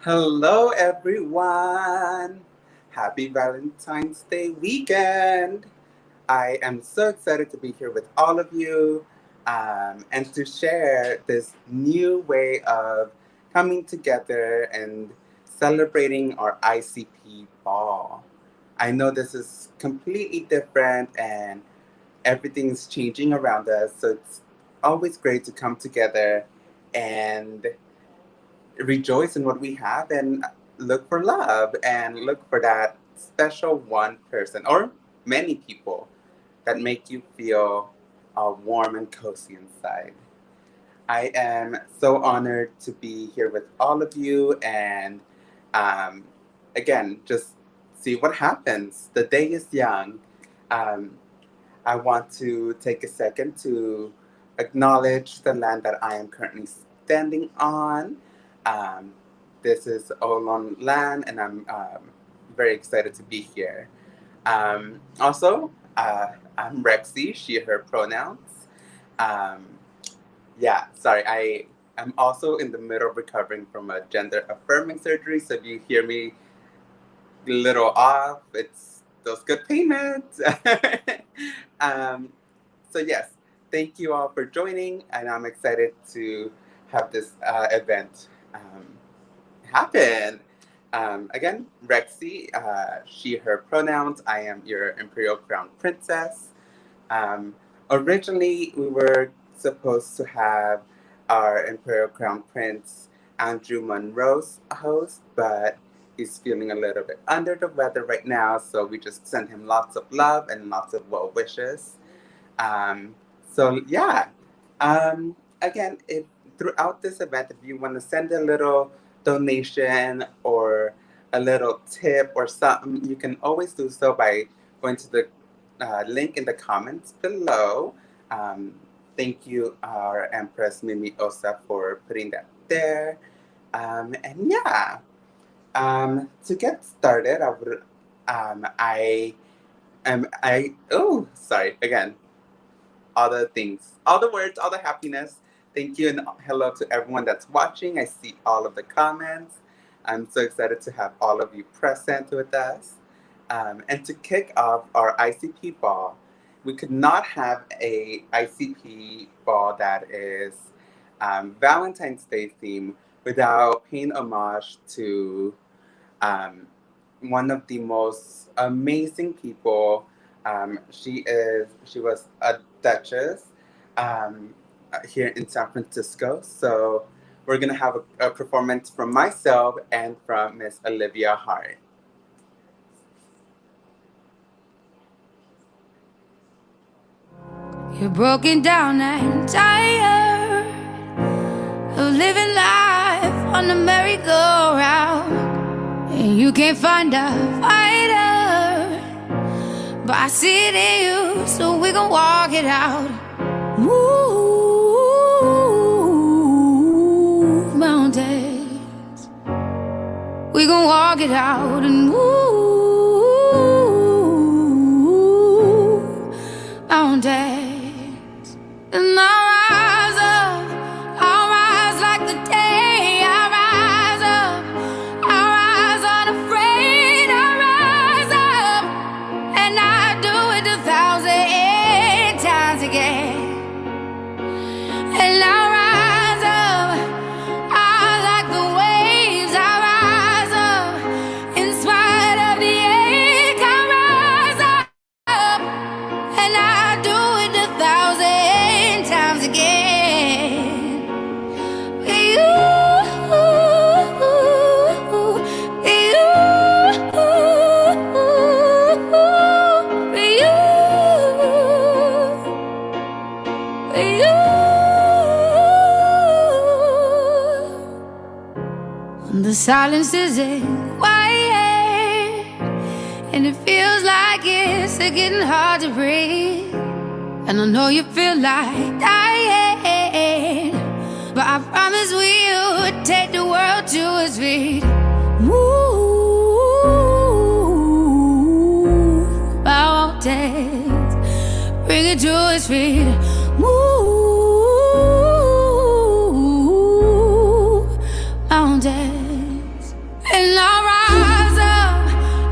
Hello, everyone. Happy Valentine's Day weekend. I am so excited to be here with all of you and to share this new way of coming together and celebrating our ICP Ball. I know this is completely different and everything's changing around us, so it's always great to come together and rejoice in what we have and look for love and look for that special one person or many people that make you feel warm and cozy inside. I am so honored to be here with all of you and um, again, just see what happens. The day is young. Um, I want to take a second to acknowledge the land that I am currently standing on. Um, this is Olon land, and I'm very excited to be here. Also, I'm Rexy, she, her pronouns. Um, yeah, sorry, I'm also in the middle of recovering from a gender affirming surgery, so if you hear me a little off, it's those good payments. um, so, yes, thank you all for joining, and I'm excited to have this event happen. Again, Rexy, she, her pronouns. I am your Imperial Crown Princess. Originally, we were supposed to have our Imperial Crown Prince, Andrew Munrose, host, but he's feeling a little bit under the weather right now, so we just send him lots of love and lots of well wishes. So, yeah. Again, if throughout this event, if you want to send a little donation or a little tip or something, you can always do so by going to the link in the comments below. Thank you, our Empress Mimi Osa, for putting that there. And yeah, to get started, oh, sorry, again, all the things, all the words, all the happiness. Thank you and hello to everyone that's watching. I see all of the comments. I'm so excited to have all of you present with us. And to kick off our ICP ball, we could not have a ICP ball that is Valentine's Day theme without paying homage to one of the most amazing people. She was a Duchess here in San Francisco. So we're gonna have a performance from myself and from Miss Olivia Hart. You're broken down and tired of living life on the merry-go-round, and you can't find a fighter, but I see it in you, so we gon' walk it out. Move mountains, we gon' walk it out and move mountains. And I'll rise like the day. I'll rise up, I'll rise unafraid. I'll rise up, and I do it 1,000 times again. And I'll rise up, I like the waves. I'll rise up, in spite of the ache. I'll rise up, and I do it 1,000 times again. For you, for you, for you. The silence isn't quiet, and it feels like it's getting hard to breathe. And I know you feel like dying, but I promise we'll take the world to its feet. Move mountains, bring it to its feet. Move mountains. And I'll rise up,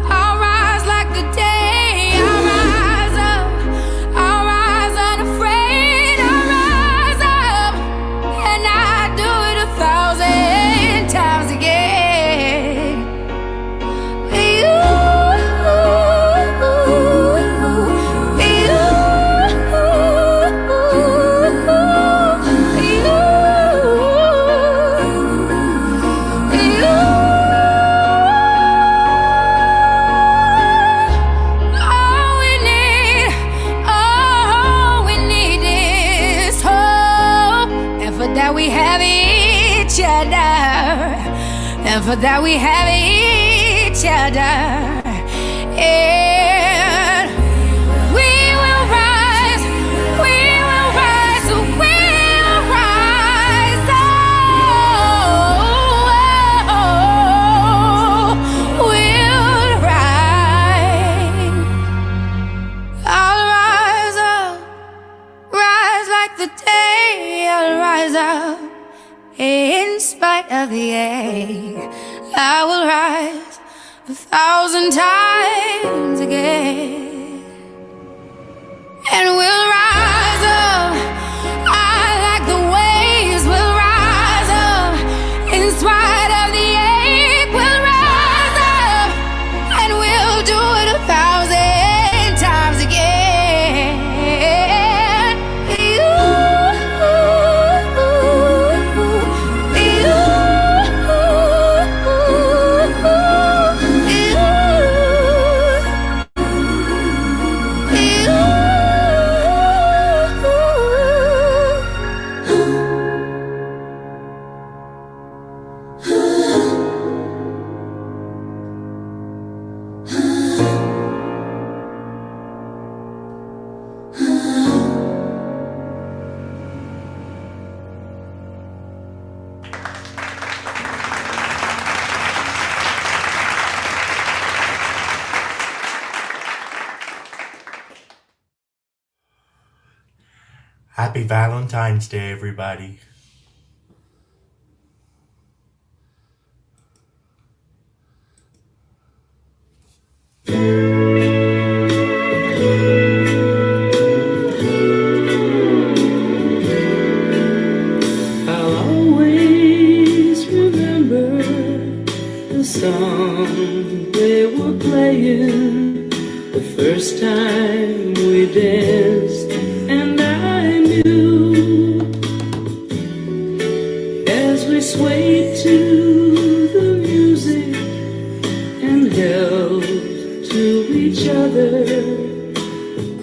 I'll rise like the day. I'll rise up, I'll rise unafraid. I'll rise up, and I do it 1,000 times again. We have each other, and for that we have each other, and we will rise, we will rise, we'll rise, we'll rise. I'll rise up, rise like the day. I'll rise up in spite of the ache. I will rise 1,000 times again, and we'll rise up. I like the waves. We'll rise up in spite of the ache. We'll rise up, and we'll do it 1,000 times again. Happy Valentine's Day, everybody. I'll always remember the song they were playing the first time we danced, and I knew as we swayed to the music and held to each other,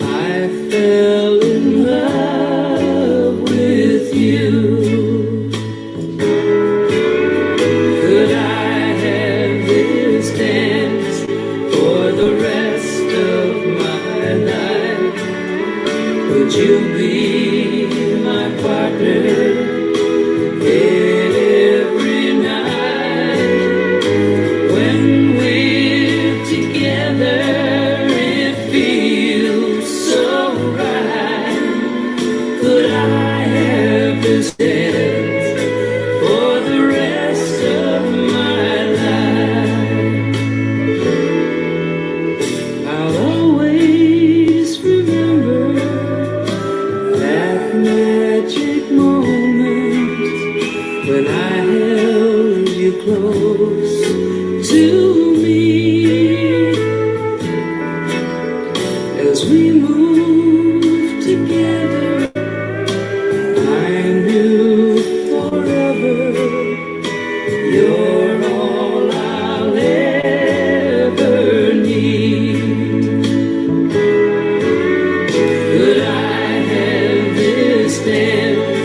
I fell in love with you. Could I have this dance for the rest of my life? Would you be my partner every night? When we're together, it feels so right. Could I have this dance for the rest of my life? I'll always remember that magic moment when I held you close to me, as we moved together. I knew forever you're all I'll ever need. Could I have this dance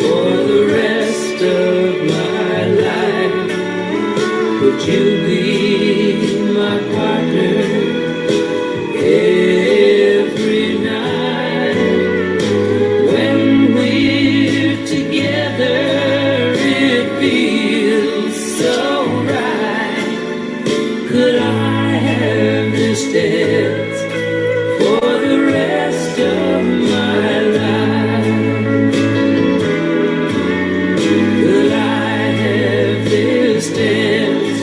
for the rest of my life? Would you be my partner every night? When we're together, it feels so right. Could I have this dance for the rest of my life? Could I have this dance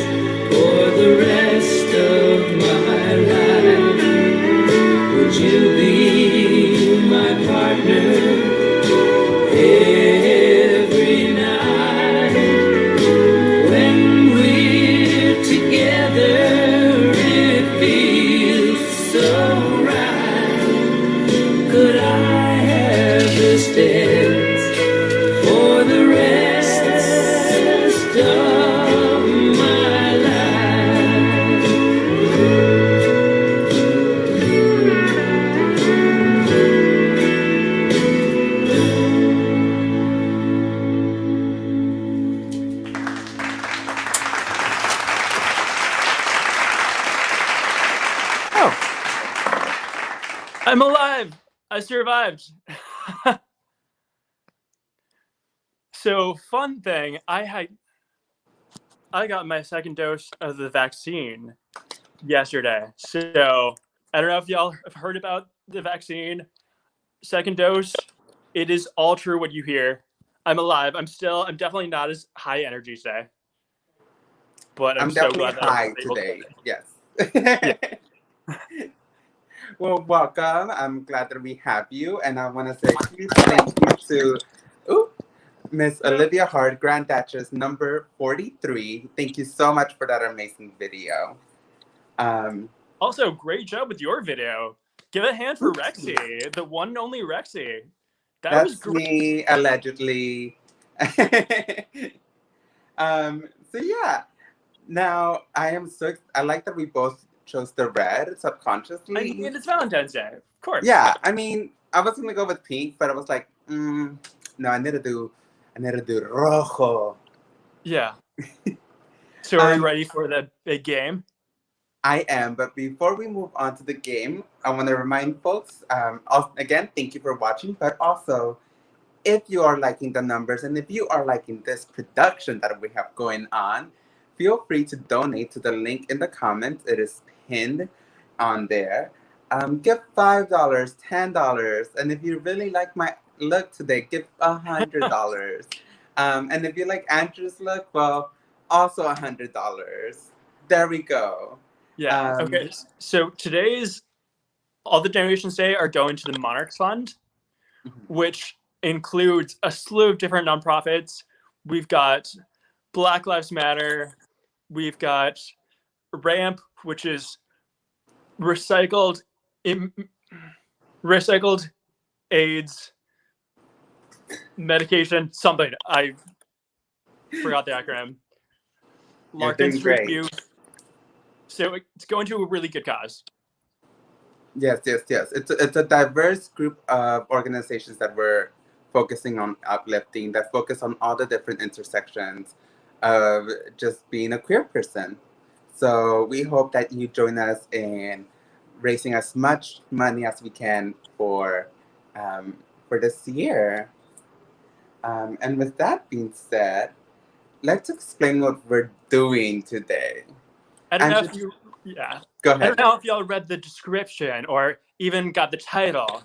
I'm alive. I survived. So, fun thing, I got my second dose of the vaccine yesterday. So, I don't know if y'all have heard about the vaccine. Second dose, it is all true what you hear. I'm alive. I'm definitely not as high energy today. But I'm so definitely glad that I high was able today. Yes. Yeah. Well, welcome. I'm glad that we have you. And I want to say a huge thank you to Miss Olivia Hart, Grand Duchess, number 43. Thank you so much for that amazing video. Also, great job with your video. Give a hand for Rexy, the one and only Rexy. Was That's great. me, allegedly. So yeah. Now I like that we both chose the red subconsciously. I mean, it's Valentine's Day, of course. Yeah, I mean, I was gonna go with pink, but I was like, no, I need to do rojo. Yeah. So are you ready for the big game? I am, but before we move on to the game, I want to remind folks, again, thank you for watching, but also, if you are liking the numbers and if you are liking this production that we have going on, feel free to donate to the link in the comments. It is pinned on there. Give $5, $10, and if you really like my look today, give $100. And if you like Andrew's look, well, also $100. There we go. Yeah. Okay. So all the donations today are going to the Monarchs Fund, which includes a slew of different nonprofits. We've got Black Lives Matter. We've got RAMP, which is recycled AIDS medication. Something I forgot the acronym. Larkin's Street Youth. So it's going to a really good cause. Yes. It's a diverse group of organizations that we're focusing on uplifting, that focus on all the different intersections of just being a queer person. So we hope that you join us in raising as much money as we can for this year. And with that being said, let's explain what we're doing today. I don't know if you... Yeah. Go ahead. I don't know if y'all read the description or even got the title.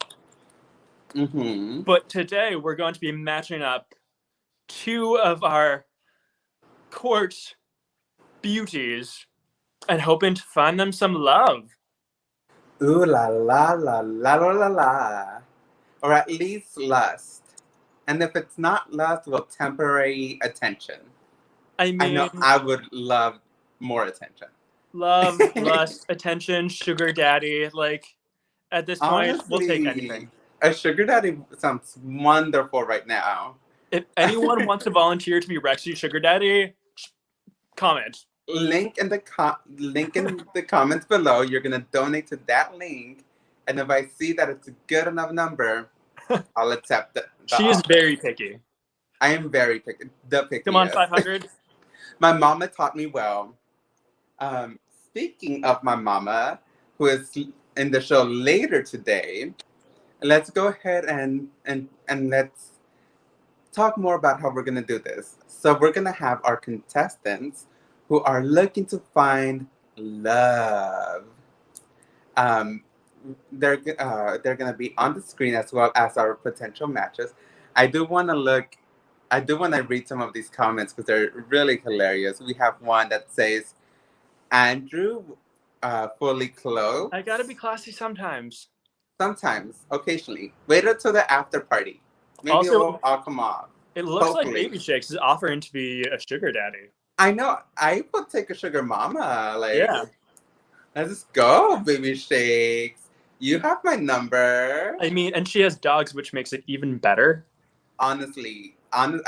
But today we're going to be matching up two of our court beauties and hoping to find them some love. Ooh la la la la la la la. Or at least lust. And if it's not lust, well, temporary attention. I mean, I know I would love more attention. Love, lust, attention, sugar daddy. Like, at this point, honestly, we'll take anything. A sugar daddy sounds wonderful right now. If anyone wants to volunteer to be Rexy's sugar daddy, comment. Link in the comments below. You're gonna donate to that link, and if I see that it's a good enough number, I'll accept it. She is very picky. I am very picky. The picky. Come on, 500. My mama taught me well. Speaking of my mama, who is in the show later today, let's go ahead and let's talk more about how we're gonna do this. So we're gonna have our contestants who are looking to find love. They're gonna be on the screen as well as our potential matches. I do want to read some of these comments because they're really hilarious. We have one that says, Andrew, fully clothed. I gotta be classy sometimes. Sometimes, occasionally. Wait until the after party. Maybe also, it'll all come off. It looks like Baby Shakes is offering to be a sugar daddy. I know. I would take a sugar mama. Like, yeah. Let's go, Baby Shakes. You have my number. I mean, and she has dogs, which makes it even better. Honestly, I'm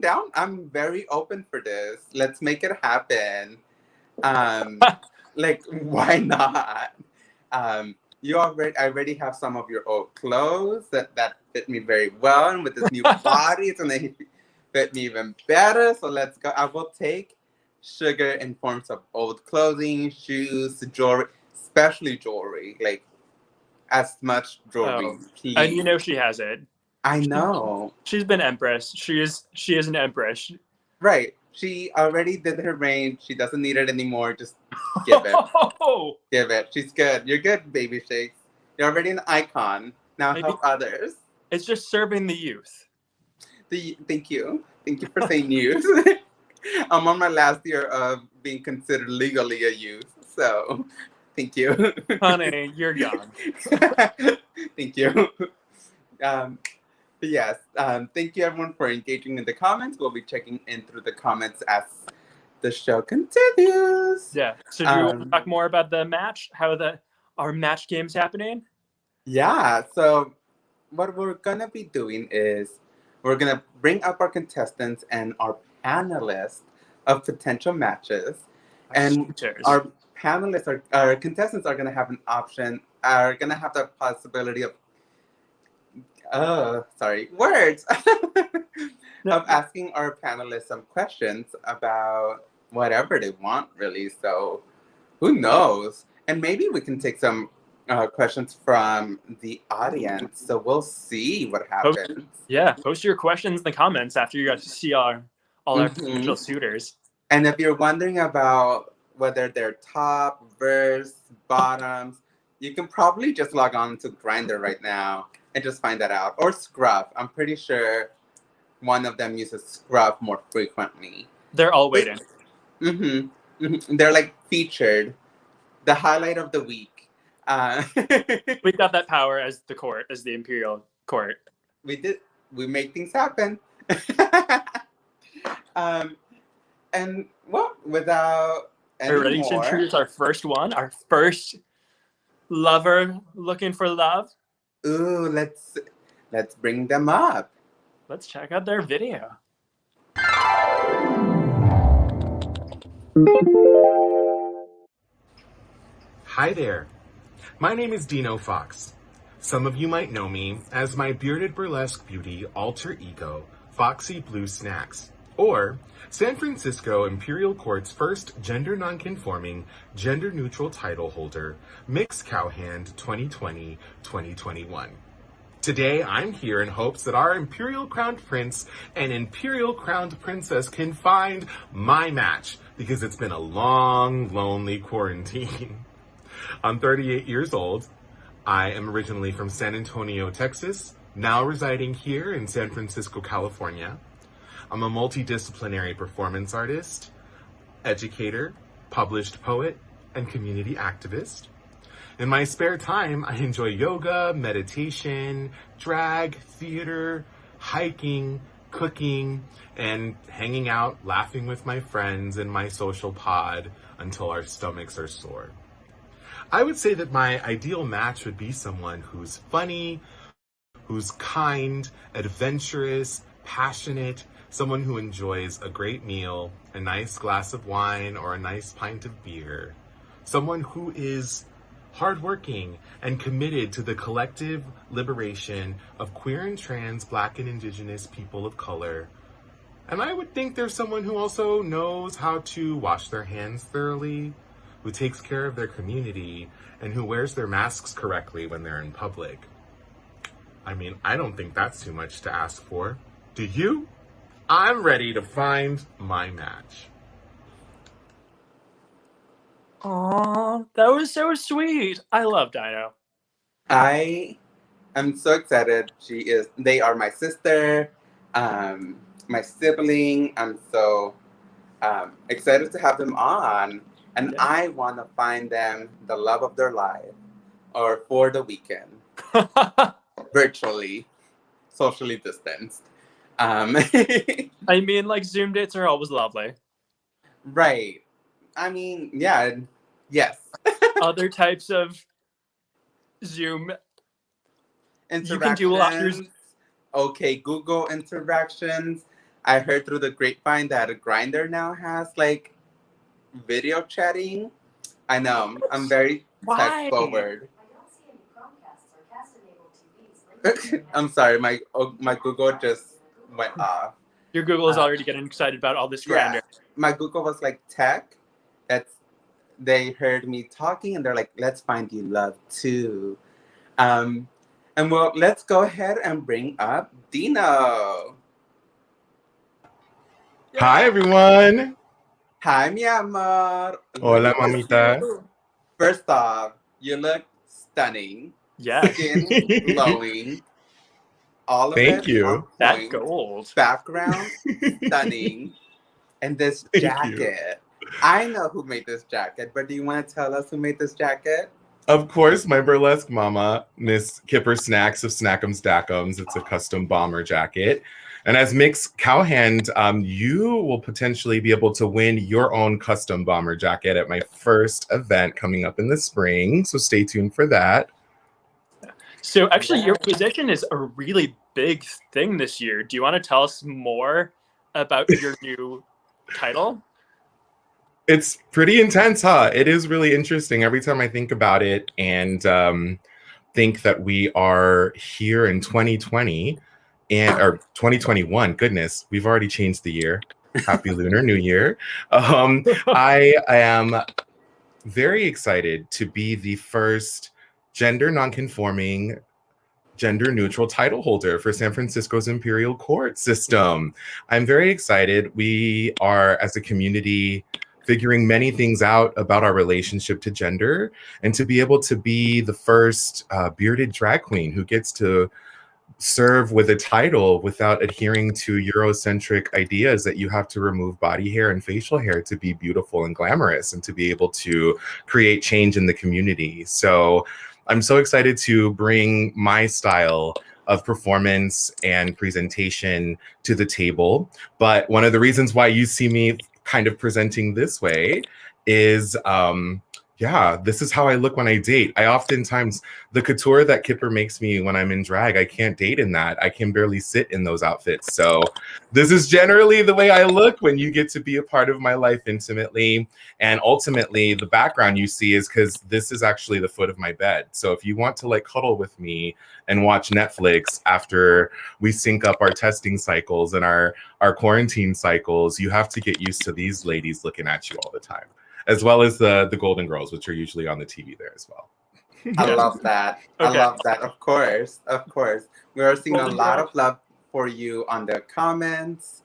down. I'm very open for this. Let's make it happen. Like, why not? I already have some of your old clothes that fit me very well, and with this new body, it's gonna fit me even better. So let's go. I will take sugar in forms of old clothing, shoes, jewelry, especially jewelry. Like, as much jewelry, please. And you know she has it. I know. She's been empress. She is an empress. Right. She already did her reign. She doesn't need it anymore. Just give it. Give it. She's good. You're good, baby shakes. You're already an icon. Now Maybe- help others. It's just serving the youth. Thank you. Thank you for saying youth. I'm on my last year of being considered legally a youth. So, thank you. Honey, you're young. Thank you. But yes, thank you everyone for engaging in the comments. We'll be checking in through the comments as the show continues. Yeah. So do you want to talk more about the match? How our match game's happening? Yeah. So what we're gonna be doing is we're gonna bring up our contestants and our panelists of potential matches, and our contestants are gonna have are gonna have the possibility of words of asking our panelists some questions about whatever they want, really. So who knows? And maybe we can take some questions from the audience. So we'll see what happens. Post your questions in the comments after you guys see all our potential suitors. And if you're wondering about whether they're top, verse, bottoms, you can probably just log on to Grindr right now and just find that out. Or Scruff. I'm pretty sure one of them uses Scruff more frequently. They're all waiting. They're like featured. The highlight of the week. We got that power as the Imperial Court. We did. We make things happen. And well, without any We're ready more, to introduce our first one, our first lover looking for love. Ooh, let's bring them up. Let's check out their video. Hi there. My name is Dino Foxx. Some of you might know me as my bearded burlesque beauty alter ego, Foxxy Blue Snacks, or San Francisco Imperial Court's first gender nonconforming, gender-neutral title holder, Mixed Cowhand 2020-2021. Today, I'm here in hopes that our Imperial Crowned Prince and Imperial Crowned Princess can find my match, because it's been a long, lonely quarantine. I'm 38 years old. I am originally from San Antonio, Texas, now residing here in San Francisco, California. I'm a multidisciplinary performance artist, educator, published poet, and community activist. In my spare time, I enjoy yoga, meditation, drag, theater, hiking, cooking, and hanging out, laughing with my friends in my social pod until our stomachs are sore. I would say that my ideal match would be someone who's funny, who's kind, adventurous, passionate, someone who enjoys a great meal, a nice glass of wine, or a nice pint of beer. Someone who is hardworking and committed to the collective liberation of queer and trans, Black and Indigenous people of color. And I would think there's someone who also knows how to wash their hands thoroughly, who takes care of their community, and who wears their masks correctly when they're in public. I mean, I don't think that's too much to ask for. Do you? I'm ready to find my match. Aw, that was so sweet. I love Dino. I am so excited. They are my sister, my sibling. I'm so excited to have them on. And I want to find them the love of their life, or for the weekend, virtually, socially distanced. I mean, like, Zoom dates are always lovely. Right. I mean, yeah, yes. Other types of Zoom, you can do a lot. Okay, Google interactions. I heard through the grapevine that a Grindr now has, like, video chatting. I know. I'm very tech forward. I'm sorry, my Google just went off. Your Google is already getting excited about all this Grindr. Yeah, my Google was like tech. That's they heard me talking and they're like, let's find you love too. And well, let's go ahead and bring up Dino. Hi, everyone. Hi, mi amor. Hola, Look at mamita. you. First off, you look stunning. Yes. Skin glowing. All of Thank it on you. That point. gold. Background stunning. And this Thank you. jacket. I know who made this jacket, but do you want to tell us who made this jacket? Of course, my burlesque mama, Miss Kipper Snacks of Snack'ems Dack'ems. It's a custom bomber jacket. And as Mix Cowhand, you will potentially be able to win your own custom bomber jacket at my first event coming up in the spring. So stay tuned for that. So actually, your position is a really big thing this year. Do you want to tell us more about your new title? It's pretty intense, huh? It is really interesting every time I think about it and think that we are here in 2020 or 2021. Goodness, we've already changed the year. Happy Lunar New Year. I am very excited to be the first gender nonconforming, gender neutral title holder for San Francisco's Imperial Court system. I'm very excited. We are, as a community, figuring many things out about our relationship to gender, and to be able to be the first bearded drag queen who gets to serve with a title without adhering to Eurocentric ideas that you have to remove body hair and facial hair to be beautiful and glamorous and to be able to create change in the community. So I'm so excited to bring my style of performance and presentation to the table. But one of the reasons why you see me kind of presenting this way is this is how I look when I date. I oftentimes, the couture that Kipper makes me when I'm in drag, I can't date in that. I can barely sit in those outfits. So this is generally the way I look when you get to be a part of my life intimately. And ultimately, the background you see is because this is actually the foot of my bed. So if you want to like cuddle with me and watch Netflix after we sync up our testing cycles and our quarantine cycles, you have to get used to these ladies looking at you all the time, as well as the Golden Girls, which are usually on the TV there as well. I love that. Okay. I love that. Of course. Of course. We are seeing a lot of love for you on the comments.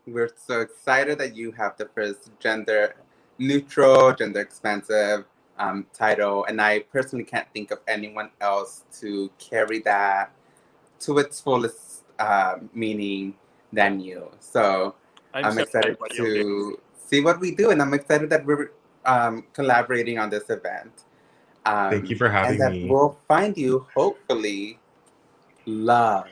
We're so excited that you have the first gender neutral, gender expansive title. And I personally can't think of anyone else to carry that to its fullest meaning than you. So I'm so excited what you'll do. to see what we do. And I'm excited that we're collaborating on this event. Thank you for having and that me. we'll find you, hopefully, love.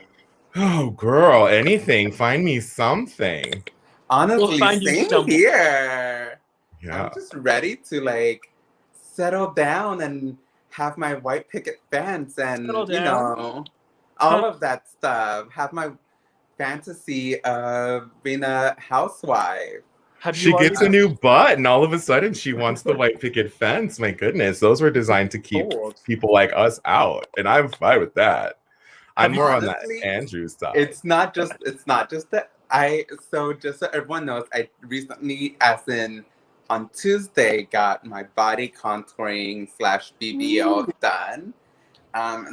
Oh, girl, anything. Find me something. Honestly, We'll find you same somewhere. here. Yeah. I'm just ready to like settle down and have my white picket fence and Settle you down? know all of that stuff. Have my fantasy of being a housewife. Have She you gets a new butt and all of a sudden she wants the white picket fence. My goodness, those were designed to keep Bold. people like us out. And I'm fine with that. I'm more on that Honestly, Andrew side. It's not just that just so everyone knows, I recently, as in on Tuesday, got my body contouring / BBL done.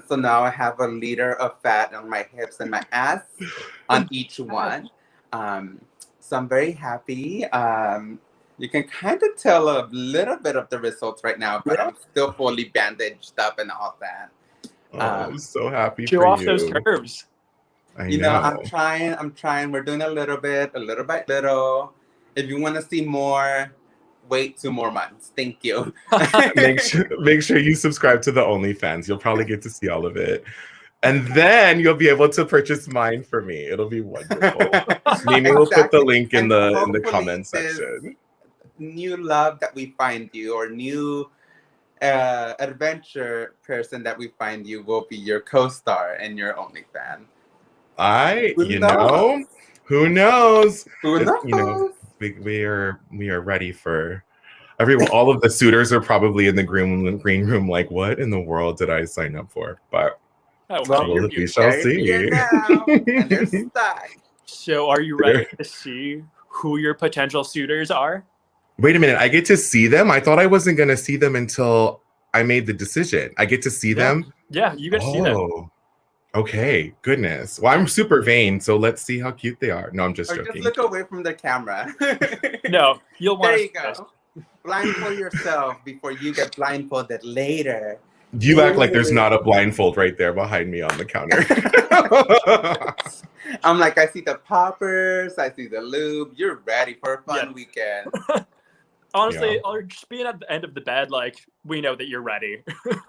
So now I have a liter of fat on my hips and my ass on each one. So I'm very happy. You can kind of tell a little bit of the results right now, but I'm still fully bandaged up and all that. I'm so happy Show for off you. those curves. I You know, know. I'm trying. We're doing a little by little. If you want to see more, wait 2 more months. Thank you. make sure you subscribe to the OnlyFans. You'll probably get to see all of it. And then you'll be able to purchase mine for me. It'll be wonderful. Mimi will put the link in the comment section. New love that we find you, or new adventure person that we find you, will be your co-star and your OnlyFans. Who knows? Who knows? Who knows? You know, we are ready for everyone. All of the suitors are probably in the green room like, what in the world did I sign up for? But we shall see. And they're stuck. So are you ready to see who your potential suitors are? Wait a minute. I get to see them? I thought I wasn't going to see them until I made the decision. I get to see them? Yeah, you get to see them. Oh, okay. Goodness. Well, I'm super vain, so let's see how cute they are. No, I'm just Or joking. just look away from the camera. No, you'll want There to you see this. go. Blindfold yourself before you get blindfolded later. You act like there's not a blindfold right there behind me on the counter. I'm like, I see the poppers, I see the lube. You're ready for a fun Yeah. weekend. Honestly, Yeah. or just being at the end of the bed, like, we know that you're ready.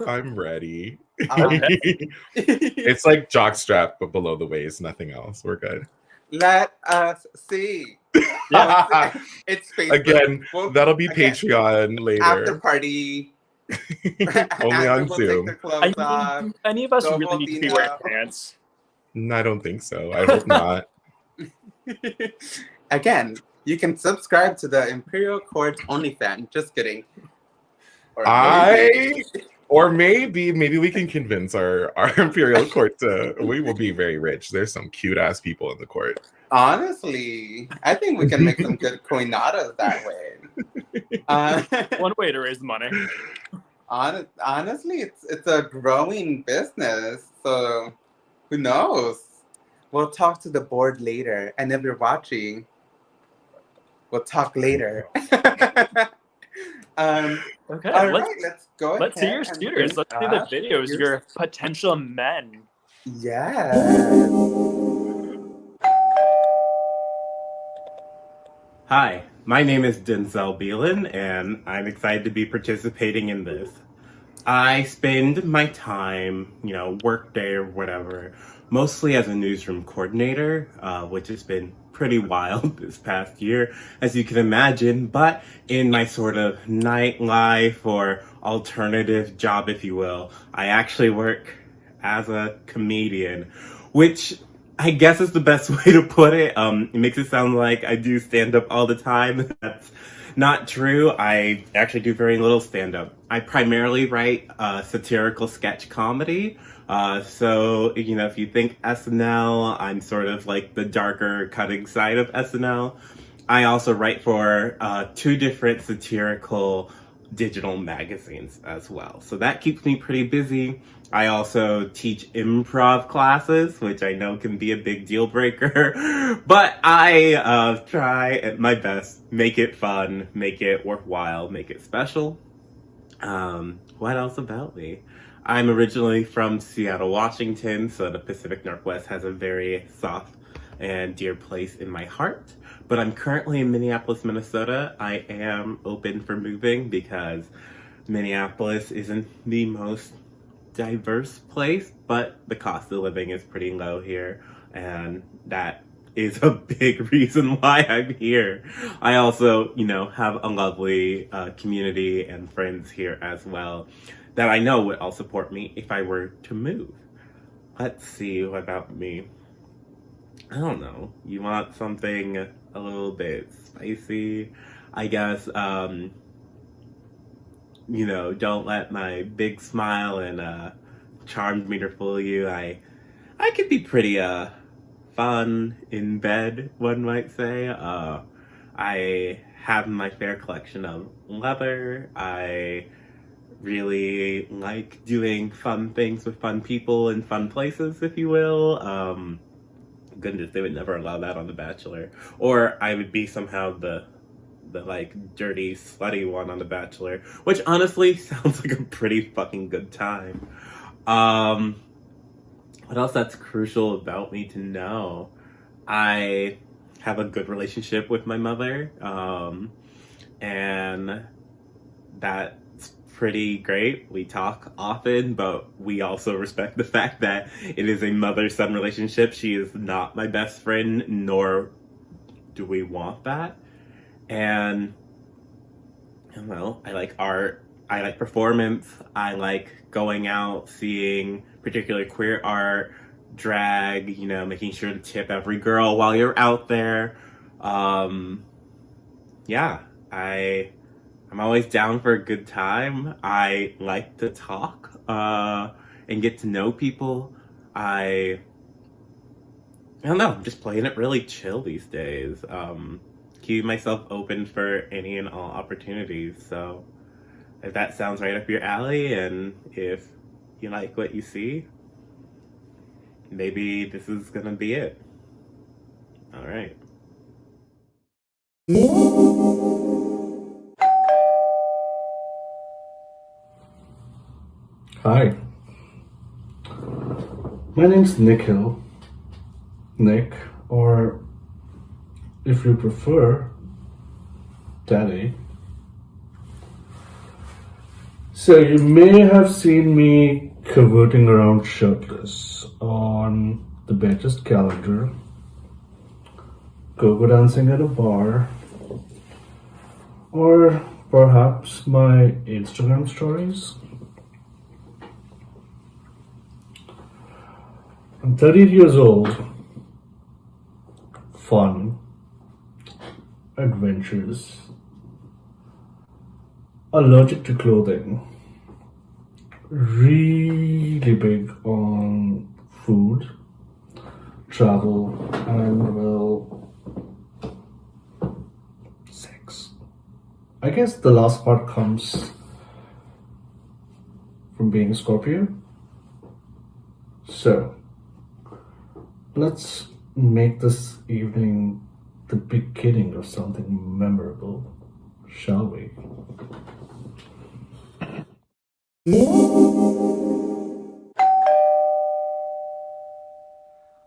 I'm ready. Okay. It's like jockstrap, but below the waist, nothing else. We're good. Let us see. Yeah. It's Facebook. Again, We'll- that'll be again, Patreon After later. party. Only After on we'll take Zoom. the clothes off. Any of us Go really need to be Dino. wearing pants. I don't think so. I hope not. Again, you can subscribe to the Imperial Court OnlyFans. Just kidding. Or maybe we can convince our imperial court to. We will be very rich. There's some cute ass people in the court. honestly, I think we can make some good coinadas that way. One way to raise money. Honestly, it's a growing business, so who knows? We'll talk to the board later, and if you're watching, we'll talk later. Okay, All right, let's go ahead. let's see your and suitors. bring Let's see the up videos, your potential men. Yes. Hi, my name is Denzel Beelan, and I'm excited to be participating in this. I spend my time, work day or whatever, mostly as a newsroom coordinator, which has been pretty wild this past year, as you can imagine, but in my sort of nightlife or alternative job, if you will, I actually work as a comedian, which I guess is the best way to put it. It makes it sound like I do stand-up all the time. That's not true. I actually do very little stand-up. I primarily write satirical sketch comedy. So, if you think SNL, I'm sort of like the darker cutting side of SNL. I also write for 2 different satirical digital magazines as well. So that keeps me pretty busy. I also teach improv classes, which I know can be a big deal breaker, but I try at my best, make it fun, make it worthwhile, make it special. What else about me? I'm originally from Seattle, Washington, so the Pacific Northwest has a very soft and dear place in my heart. But I'm currently in Minneapolis, Minnesota. I am open for moving because Minneapolis isn't the most diverse place, but the cost of living is pretty low here, and that is a big reason why I'm here. I also, have a lovely community and friends here as well that I know would all support me if I were to move. Let's see, what about me? I don't know. You want something a little bit spicy? I guess, don't let my big smile and charmed meter fool you. I could be pretty fun in bed, one might say. I have my fair collection of leather. I really like doing fun things with fun people in fun places, if you will. Goodness, they would never allow that on The Bachelor. Or I would be somehow the like dirty, slutty one on The Bachelor, which honestly sounds like a pretty fucking good time. What else that's crucial about me to know? I have a good relationship with my mother, and that's pretty great. We talk often, but we also respect the fact that it is a mother-son relationship. She is not my best friend, nor do we want that. And, I like art, I like performance, I like going out, seeing particularly queer art, drag, making sure to tip every girl while you're out there. Yeah, I'm always down for a good time. I like to talk and get to know people. I don't know, I'm just playing it really chill these days. keep myself open for any and all opportunities. So if that sounds right up your alley and if you like what you see, maybe this is gonna be it. All right. Hi, my name's Nikhil, Nick, or if you prefer, Daddy. So you may have seen me cavorting around shirtless on the Duchess calendar, go dancing at a bar, or perhaps my Instagram stories. I'm 38 years old, fun, adventurous, allergic to clothing, really big on food, travel, and well, sex. I guess the last part comes from being a Scorpio. So, let's make this evening the beginning of something memorable, shall we?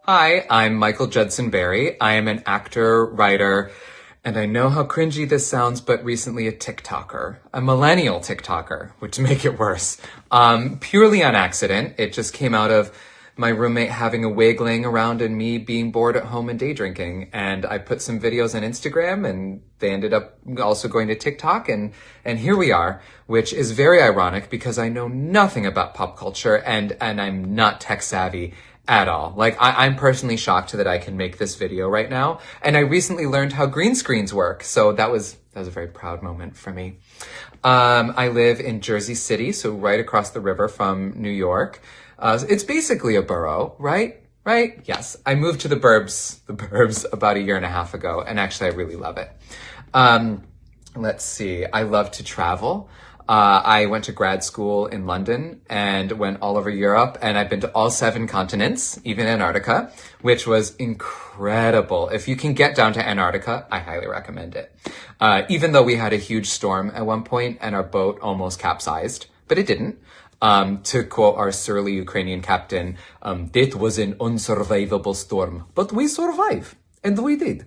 Hi, I'm Michael Judson Berry. I am an actor, writer, and I know how cringy this sounds, but recently a TikToker, a millennial TikToker, which to make it worse. Purely on accident. It just came out of my roommate having a wig laying around and me being bored at home and day drinking. And I put some videos on Instagram and they ended up also going to TikTok and here we are, which is very ironic because I know nothing about pop culture and I'm not tech savvy at all. Like I'm personally shocked that I can make this video right now. And I recently learned how green screens work. So that was a very proud moment for me. I live in Jersey City, so right across the river from New York. It's basically a borough, right? Right? Yes. I moved to the burbs about a year and a half ago, and actually I really love it. Let's see. I love to travel. I went to grad school in London and went all over Europe, and I've been to all 7 continents, even Antarctica, which was incredible. If you can get down to Antarctica, I highly recommend it. Even though we had a huge storm at one point and our boat almost capsized, but it didn't. To quote our surly Ukrainian captain, "It was an unsurvivable storm, but we survived." And we did.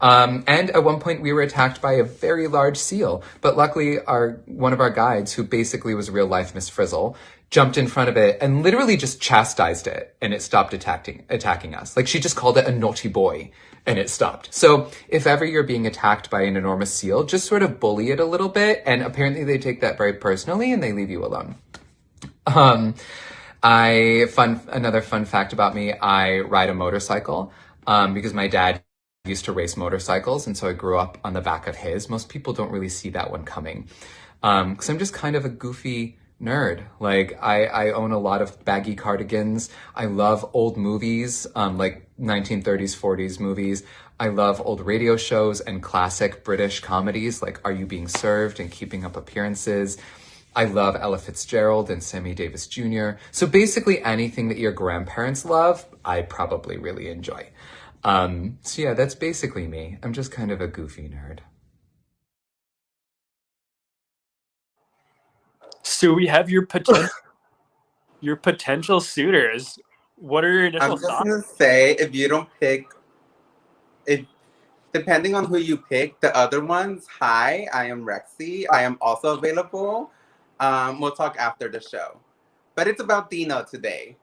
And at one point we were attacked by a very large seal, but luckily one of our guides, who basically was real life Miss Frizzle, jumped in front of it and literally just chastised it, and it stopped attacking us. Like she just called it a naughty boy, and it stopped. So if ever you're being attacked by an enormous seal, just sort of bully it a little bit, and apparently they take that very personally and they leave you alone. Another fun fact about me, I ride a motorcycle, because my dad used to race motorcycles, and so I grew up on the back of his. Most people don't really see that one coming. Cause I'm just kind of a goofy nerd. Like I own a lot of baggy cardigans. I love old movies, like 1930s, 40s movies. I love old radio shows and classic British comedies like Are You Being Served and Keeping Up Appearances. I love Ella Fitzgerald and Sammy Davis Jr. So basically anything that your grandparents love, I probably really enjoy. So yeah, that's basically me. I'm just kind of a goofy nerd. So we have your potential suitors. What are your initial I'm just thoughts? gonna say, if you don't pick, depending on who you pick, the other ones, hi, I am Rexy. I am also available. We'll talk after the show. But it's about Dino today.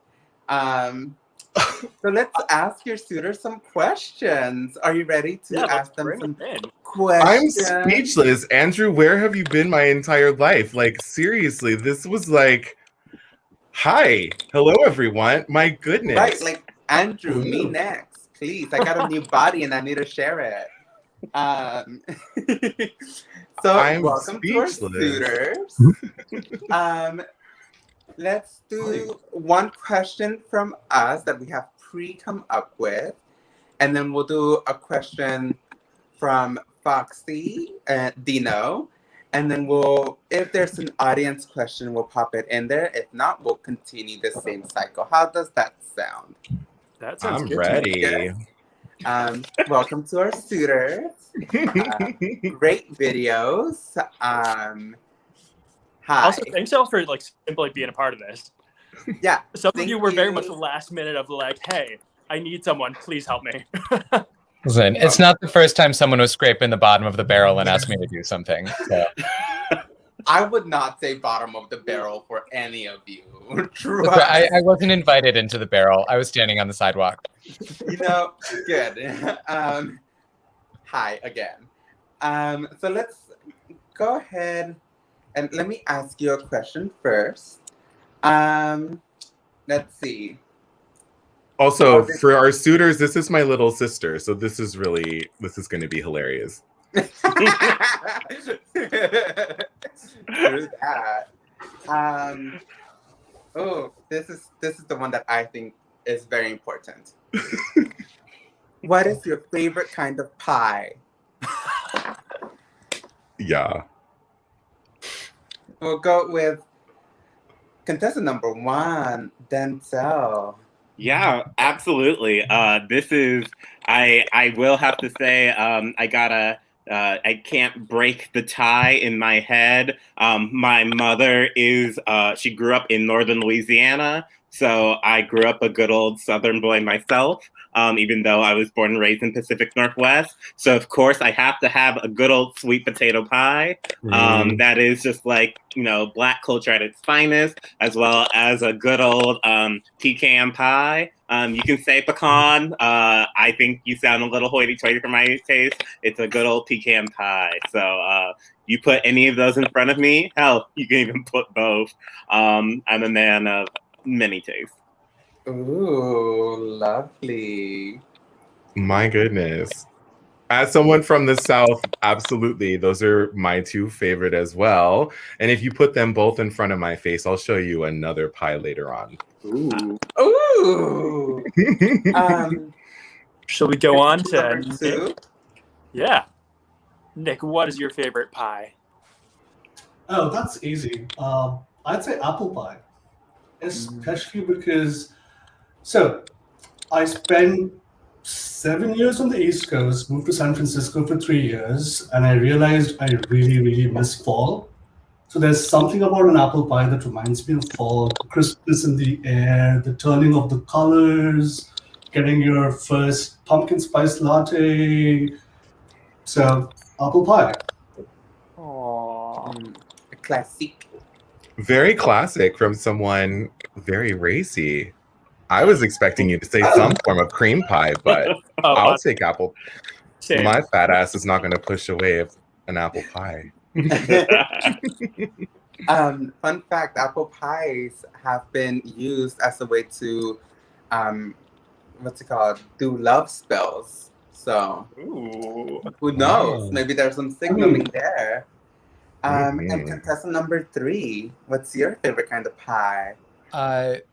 So let's ask your suitors some questions. Are you ready to ask them some questions? I'm speechless. Andrew, where have you been my entire life? Like, seriously, this was like, hi, hello, everyone. My goodness. Right, like, Andrew, me next. Please, I got a new body and I need to share it. So I'm welcome speechless. to our suitors. Let's do one question from us that we have come up with, and then we'll do a question from Foxxy and Dino. And then if there's an audience question, we'll pop it in there. If not, we'll continue the same cycle. How does that sound? That sounds I'm good. ready. Welcome to our suitors. Great videos. Hi. Also, thanks all for like simply being a part of this. Yeah. Some of you were very much the last minute of like, hey, I need someone. Please help me. Listen, it's not the first time someone was scraping the bottom of the barrel and asked me to do something. So. I would not say bottom of the barrel for any of you. Look, I wasn't invited into the barrel. I was standing on the sidewalk. You know, good. Hi again. So let's go ahead and let me ask you a question first. Let's see. Also, for our suitors, this is my little sister, so this is going to be hilarious. True that. Oh, this is the one that I think is very important. What is your favorite kind of pie? Yeah. We'll go with contestant number 1, Denzel. Yeah, absolutely. This is, I will have to say, I can't break the tie in my head. My mother she grew up in northern Louisiana, so I grew up a good old Southern boy myself, even though I was born and raised in Pacific Northwest. So of course I have to have a good old sweet potato pie. That is just like, Black culture at its finest, as well as a good old pecan pie. You can say pecan. I think you sound a little hoity-toity for my taste. It's a good old pecan pie. So you put any of those in front of me, hell, you can even put both. I'm a man of many tastes. Ooh, lovely. My goodness. As someone from the South, absolutely. Those are my 2 favorite as well. And if you put them both in front of my face, I'll show you another pie later on. Ooh. Ooh. Shall we go on to number 2? Nick? Yeah. Nick, what is your favorite pie? Oh, that's easy. I'd say apple pie, especially because, I spent 7 years on the East Coast, moved to San Francisco for 3 years, and I realized I really, really miss fall. So there's something about an apple pie that reminds me of fall, the crispness in the air, the turning of the colors, getting your first pumpkin spice latte. So, apple pie. Aww. A classic. Very classic from someone very racy. I was expecting you to say some form of cream pie, but I'll take apple. Same. My fat ass is not going to push away an apple pie. Fun fact, apple pies have been used as a way to, do love spells. So, Ooh. who knows? Maybe there's some signaling there. And contestant number 3, what's your favorite kind of pie?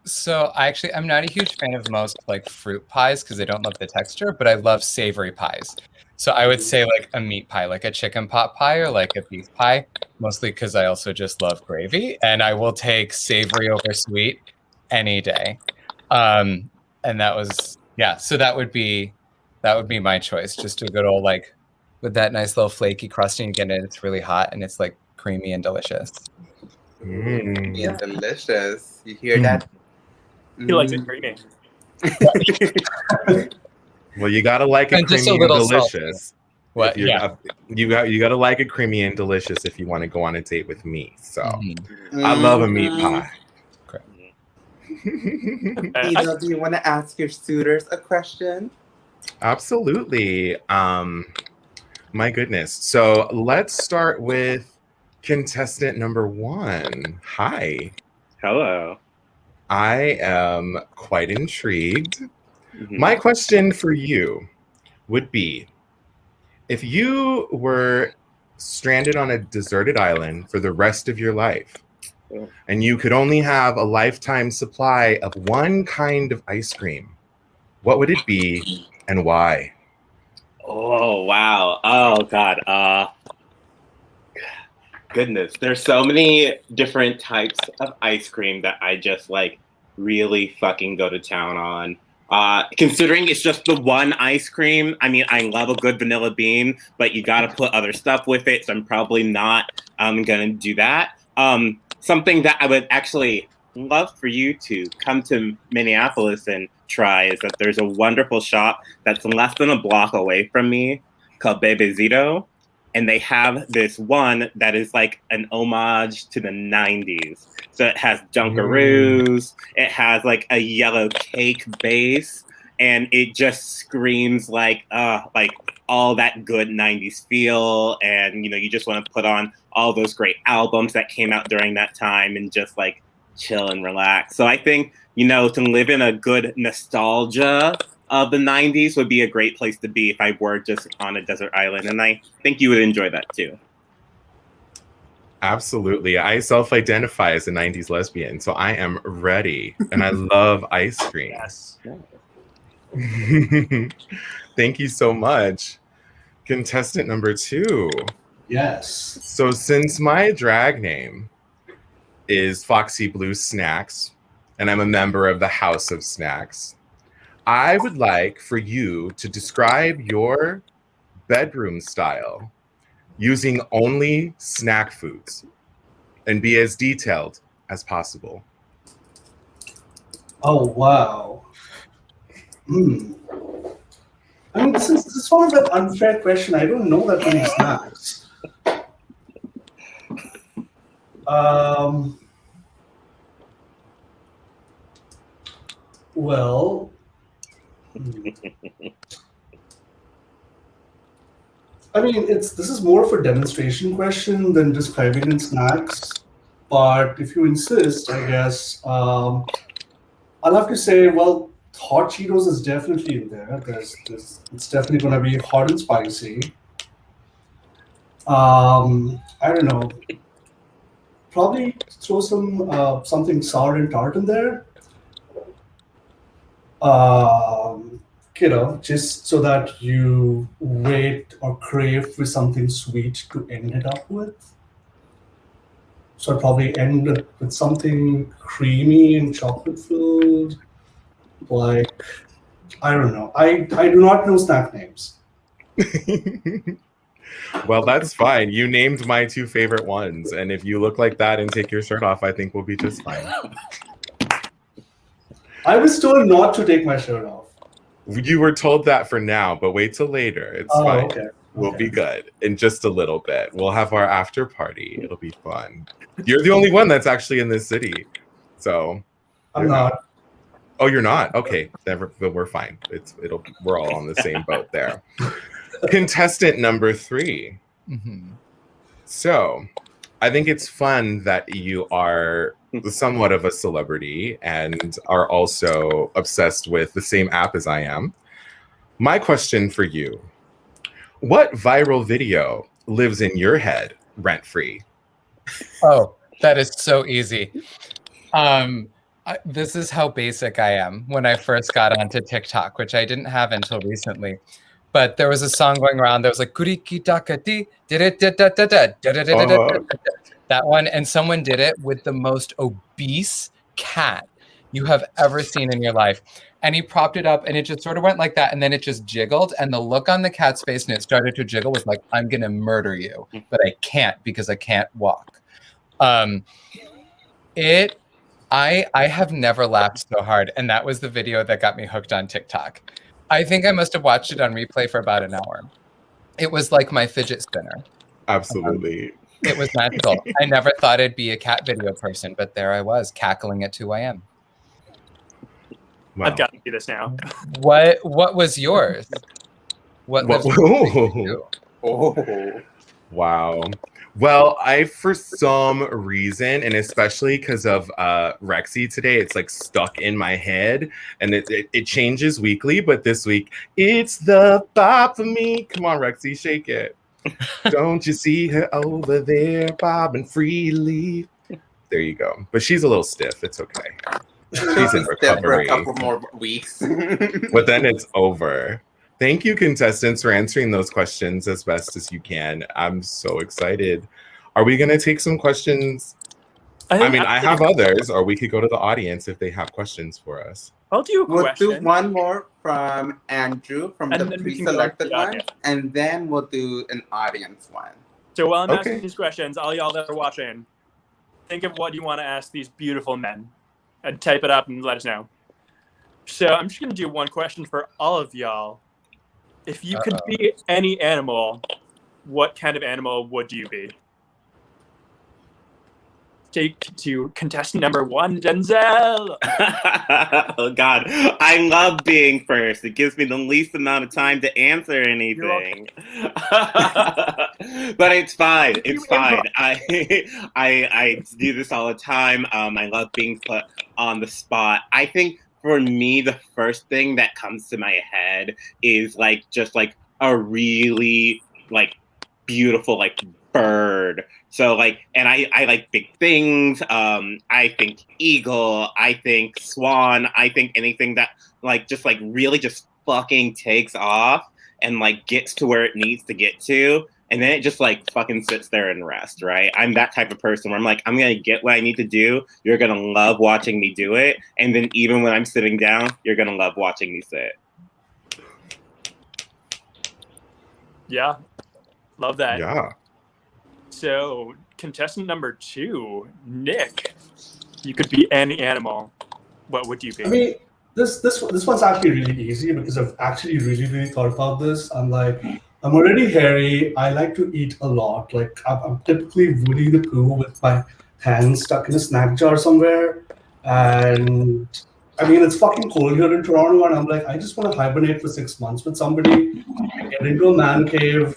So I'm not a huge fan of most like fruit pies because I don't love the texture, but I love savory pies. So I would say like a meat pie, like a chicken pot pie or like a beef pie, mostly because I also just love gravy, and I will take savory over sweet any day. And that was, so that would be my choice. Just a good old like with that nice little flaky crust, and you get it, it's really hot and it's like creamy and delicious. Yeah, delicious. You hear that? He likes it creamy. Well, you gotta like it And just creamy a little and delicious. What? You gotta like it creamy and delicious if you want to go on a date with me. So I love a meat pie. Dino, do you want to ask your suitors a question? Absolutely. My goodness. So let's start with contestant number 1. Hi. Hello. I am quite intrigued. My question for you would be, if you were stranded on a deserted island for the rest of your life, and you could only have a lifetime supply of one kind of ice cream, what would it be and why? Oh wow. Oh god. Goodness. There's so many different types of ice cream that I just like really fucking go to town on. Considering it's just the one ice cream, I mean, I love a good vanilla bean, but you gotta put other stuff with it, so I'm probably not gonna do that. Something that I would actually love for you to come to Minneapolis and try is that there's a wonderful shop that's less than a block away from me called Bebezito. And they have this one that is like an homage to the 90s. So it has Dunkaroos, it has like a yellow cake base, and it just screams like all that good 90s feel. And, you know, you just want to put on all those great albums that came out during that time and just like chill and relax. So I think, you know, to live in a good nostalgia of the 90s would be a great place to be if I were just on a desert island. And I think you would enjoy that too. Absolutely. I self-identify as a 90s lesbian, so I am ready. And I love ice cream. Yes. Thank you so much. Contestant number 2. Yes. So since my drag name is Foxxy Blue Snacks, and I'm a member of the House of Snacks, I would like for you to describe your bedroom style using only snack foods and be as detailed as possible. Oh, wow. I mean, this is sort of an unfair question. I don't know that many snacks. Well, I mean, this is more of a demonstration question than describing in snacks. But if you insist, I guess I'll have to say, well, hot Cheetos is definitely in there. It's definitely going to be hot and spicy. I don't know. Probably throw some something sour and tart in there. You know, just so that you wait or crave for something sweet to end it up with. So I'd probably end with something creamy and chocolate filled. Like, I don't know. I do not know snack names. Well, that's fine. You named my 2 favorite ones. And if you look like that and take your shirt off, I think we'll be just fine. I was told not to take my shirt off. You were told that for now, but wait till later. It's fine. Okay. We'll be good in just a little bit. We'll have our after party. It'll be fun. You're the only one that's actually in this city. So I'm not. Oh, you're not? Okay. We're fine. We're all on the same boat there. Contestant number 3. Mm-hmm. So I think it's fun that you are somewhat of a celebrity and are also obsessed with the same app as I am. My question for you, what viral video lives in your head rent-free? Oh, that is so easy. This is how basic I am when I first got onto TikTok, which I didn't have until recently. But there was a song going around that was like that one, and someone did it with the most obese cat you have ever seen in your life. And he propped it up and it just sort of went like that, and then it just jiggled, and the look on the cat's face and it started to jiggle was like, I'm gonna murder you, but I can't because I can't walk. I have never laughed so hard, and that was the video that got me hooked on TikTok. I think I must have watched it on replay for about an hour. It was like my fidget spinner. Absolutely. It was magical. I never thought I'd be a cat video person, but there I was, cackling at 2 a.m. Wow. I've got to do this now. What was yours? What lives in you? Oh, wow. Well, for some reason, and especially because of Rexy today, it's like stuck in my head, and it changes weekly, but this week, it's the bop for me. Come on, Rexy, shake it. Don't you see her over there bobbing freely? There you go. But she's a little stiff. It's okay. She's in recovery. For a couple more weeks. But then it's over. Thank you, contestants, for answering those questions as best as you can. I'm so excited. Are we going to take some questions? I mean, I have others, or we could go to the audience if they have questions for us. I'll do a We'll question. do one more from Andrew from And the then we can go to pre-selected the one, audience. and then we'll do an audience one. So while I'm asking these questions, all y'all that are watching, think of what you want to ask these beautiful men and type it up and let us know. So I'm just going to do one question for all of y'all. If you could be any animal, what kind of animal would you be? Take to contestant number 1, Denzel. Oh God, I love being first. It gives me the least amount of time to answer anything. But it's fine. It's fine. I do this all the time. I love being put on the spot. I think for me, the first thing that comes to my head is just a really beautiful bird. So and I like big things. I think eagle. I think swan. I think anything that really just fucking takes off and gets to where it needs to get to, and then it just fucking sits there and rests. Right? I'm that type of person where I'm I'm gonna get what I need to do. You're gonna love watching me do it, and then even when I'm sitting down, you're gonna love watching me sit. Yeah, love that. Yeah. So, contestant number 2, Nick. You could be any animal. What would you be? I mean, this one's actually really easy because I've actually really thought about this. I'm already hairy. I like to eat a lot. I'm typically Woody the Pooh with my hands stuck in a snack jar somewhere. And I mean, it's fucking cold here in Toronto, and I'm I just want to hibernate for 6 months with somebody, get into a man cave,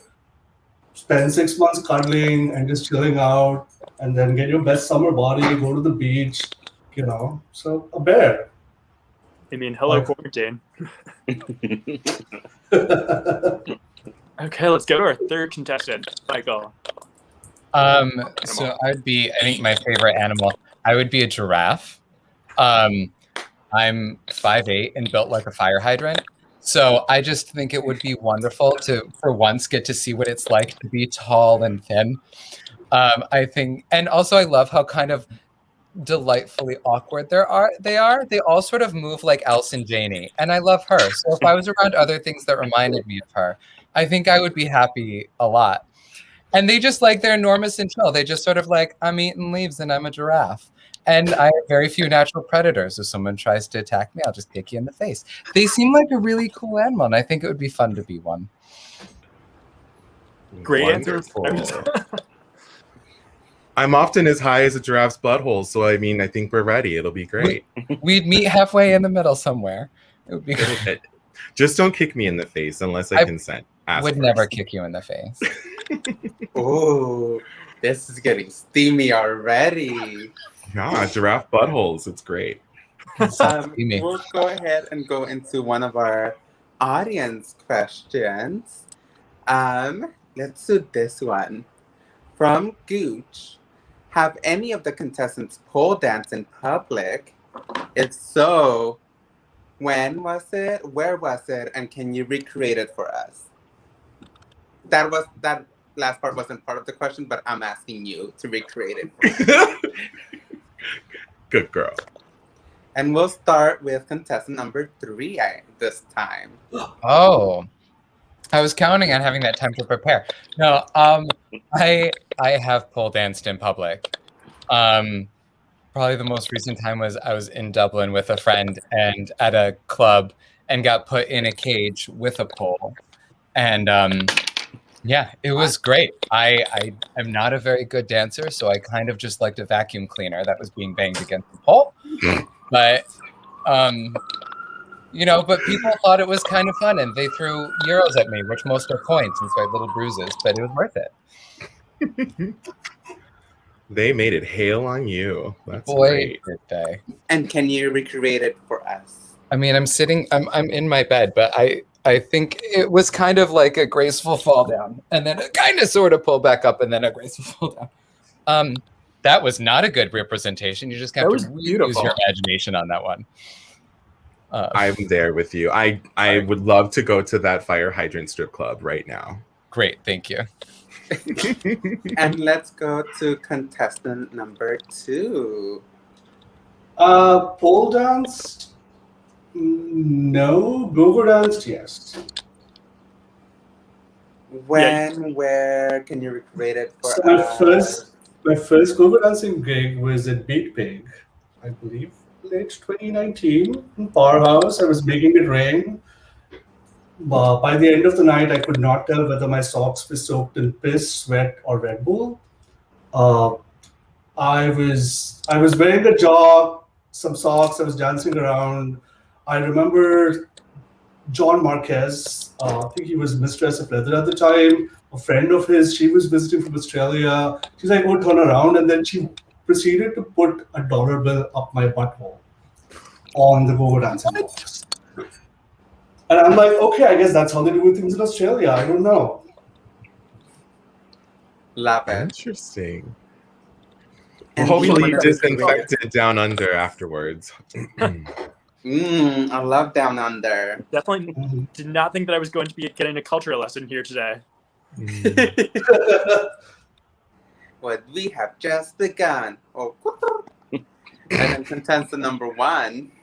spend 6 months cuddling and just chilling out, and then get your best summer body, go to the beach, So a bear. I mean, hello, quarantine. Okay, let's go to our third contestant, Michael. So I'd be, I think my favorite animal, I would be a giraffe. I'm 5'8" and built like a fire hydrant. So I just think it would be wonderful to, for once, get to see what it's like to be tall and thin. I think, and also I love how kind of delightfully awkward they are. They all sort of move like Elsa and Janie, and I love her. So if I was around other things that reminded me of her, I think I would be happy a lot. And they just they're enormous and chill. They just sort of I'm eating leaves and I'm a giraffe. And I have very few natural predators. If someone tries to attack me, I'll just kick you in the face. They seem like a really cool animal, and I think it would be fun to be one. Great answer. I'm often as high as a giraffe's butthole, so I mean, I think we're ready. It'll be great. We'd meet halfway in the middle somewhere. It would be great. Just don't kick me in the face unless I consent. I would never kick you in the face. Oh, this is getting steamy already. Yeah, giraffe buttholes. It's great. We'll go ahead and go into one of our audience questions. Let's do this one. From Gooch. Have any of the contestants pole danced in public? If so, when was it? Where was it? And can you recreate it for us? That last part wasn't part of the question, but I'm asking you to recreate it. Good girl. And we'll start with contestant number 3 this time. Oh, I was counting on having that time to prepare. No, I have pole danced in public. Probably the most recent time was I was in Dublin with a friend and at a club and got put in a cage with a pole. And yeah, it was great. I am not a very good dancer, so I kind of just liked a vacuum cleaner that was being banged against the pole. But but people thought it was kind of fun, and they threw euros at me, which most are points, and so I had little bruises, but it was worth it. They made it hail on you. That's great. And can you recreate it for us? I mean, I'm in my bed, but I think it was kind of like a graceful fall down, and then a kind of sort of pull back up, and then a graceful fall down. That was not a good representation. You just have to really use your imagination on that one. I'm there with you. I would love to go to that fire hydrant strip club right now. Great, thank you. And let's go to contestant number 2. Pole dance? No. Go-go dance? Yes. When, where, can you recreate it for So us? my first go-go dancing gig was at Beat Pig, I believe, late 2019 in Powerhouse. I was making it rain. By the end of the night, I could not tell whether my socks were soaked in piss, sweat, or Red Bull. I was wearing a jog, some socks. I was dancing around. I remember John Marquez. I think he was Mistress of Leather at the time. A friend of his, she was visiting from Australia. She's like, "Oh, turn around," and then she proceeded to put a dollar bill up my butthole on the go-go dancing box. And I'm like, okay, I guess that's how they do things in Australia. I don't know. Love it. Interesting. And Hopefully you disinfected down under afterwards. I love Down Under. Definitely did not think that I was going to be getting a culture lesson here today. What we have just begun. Oh, and then contestant number 1.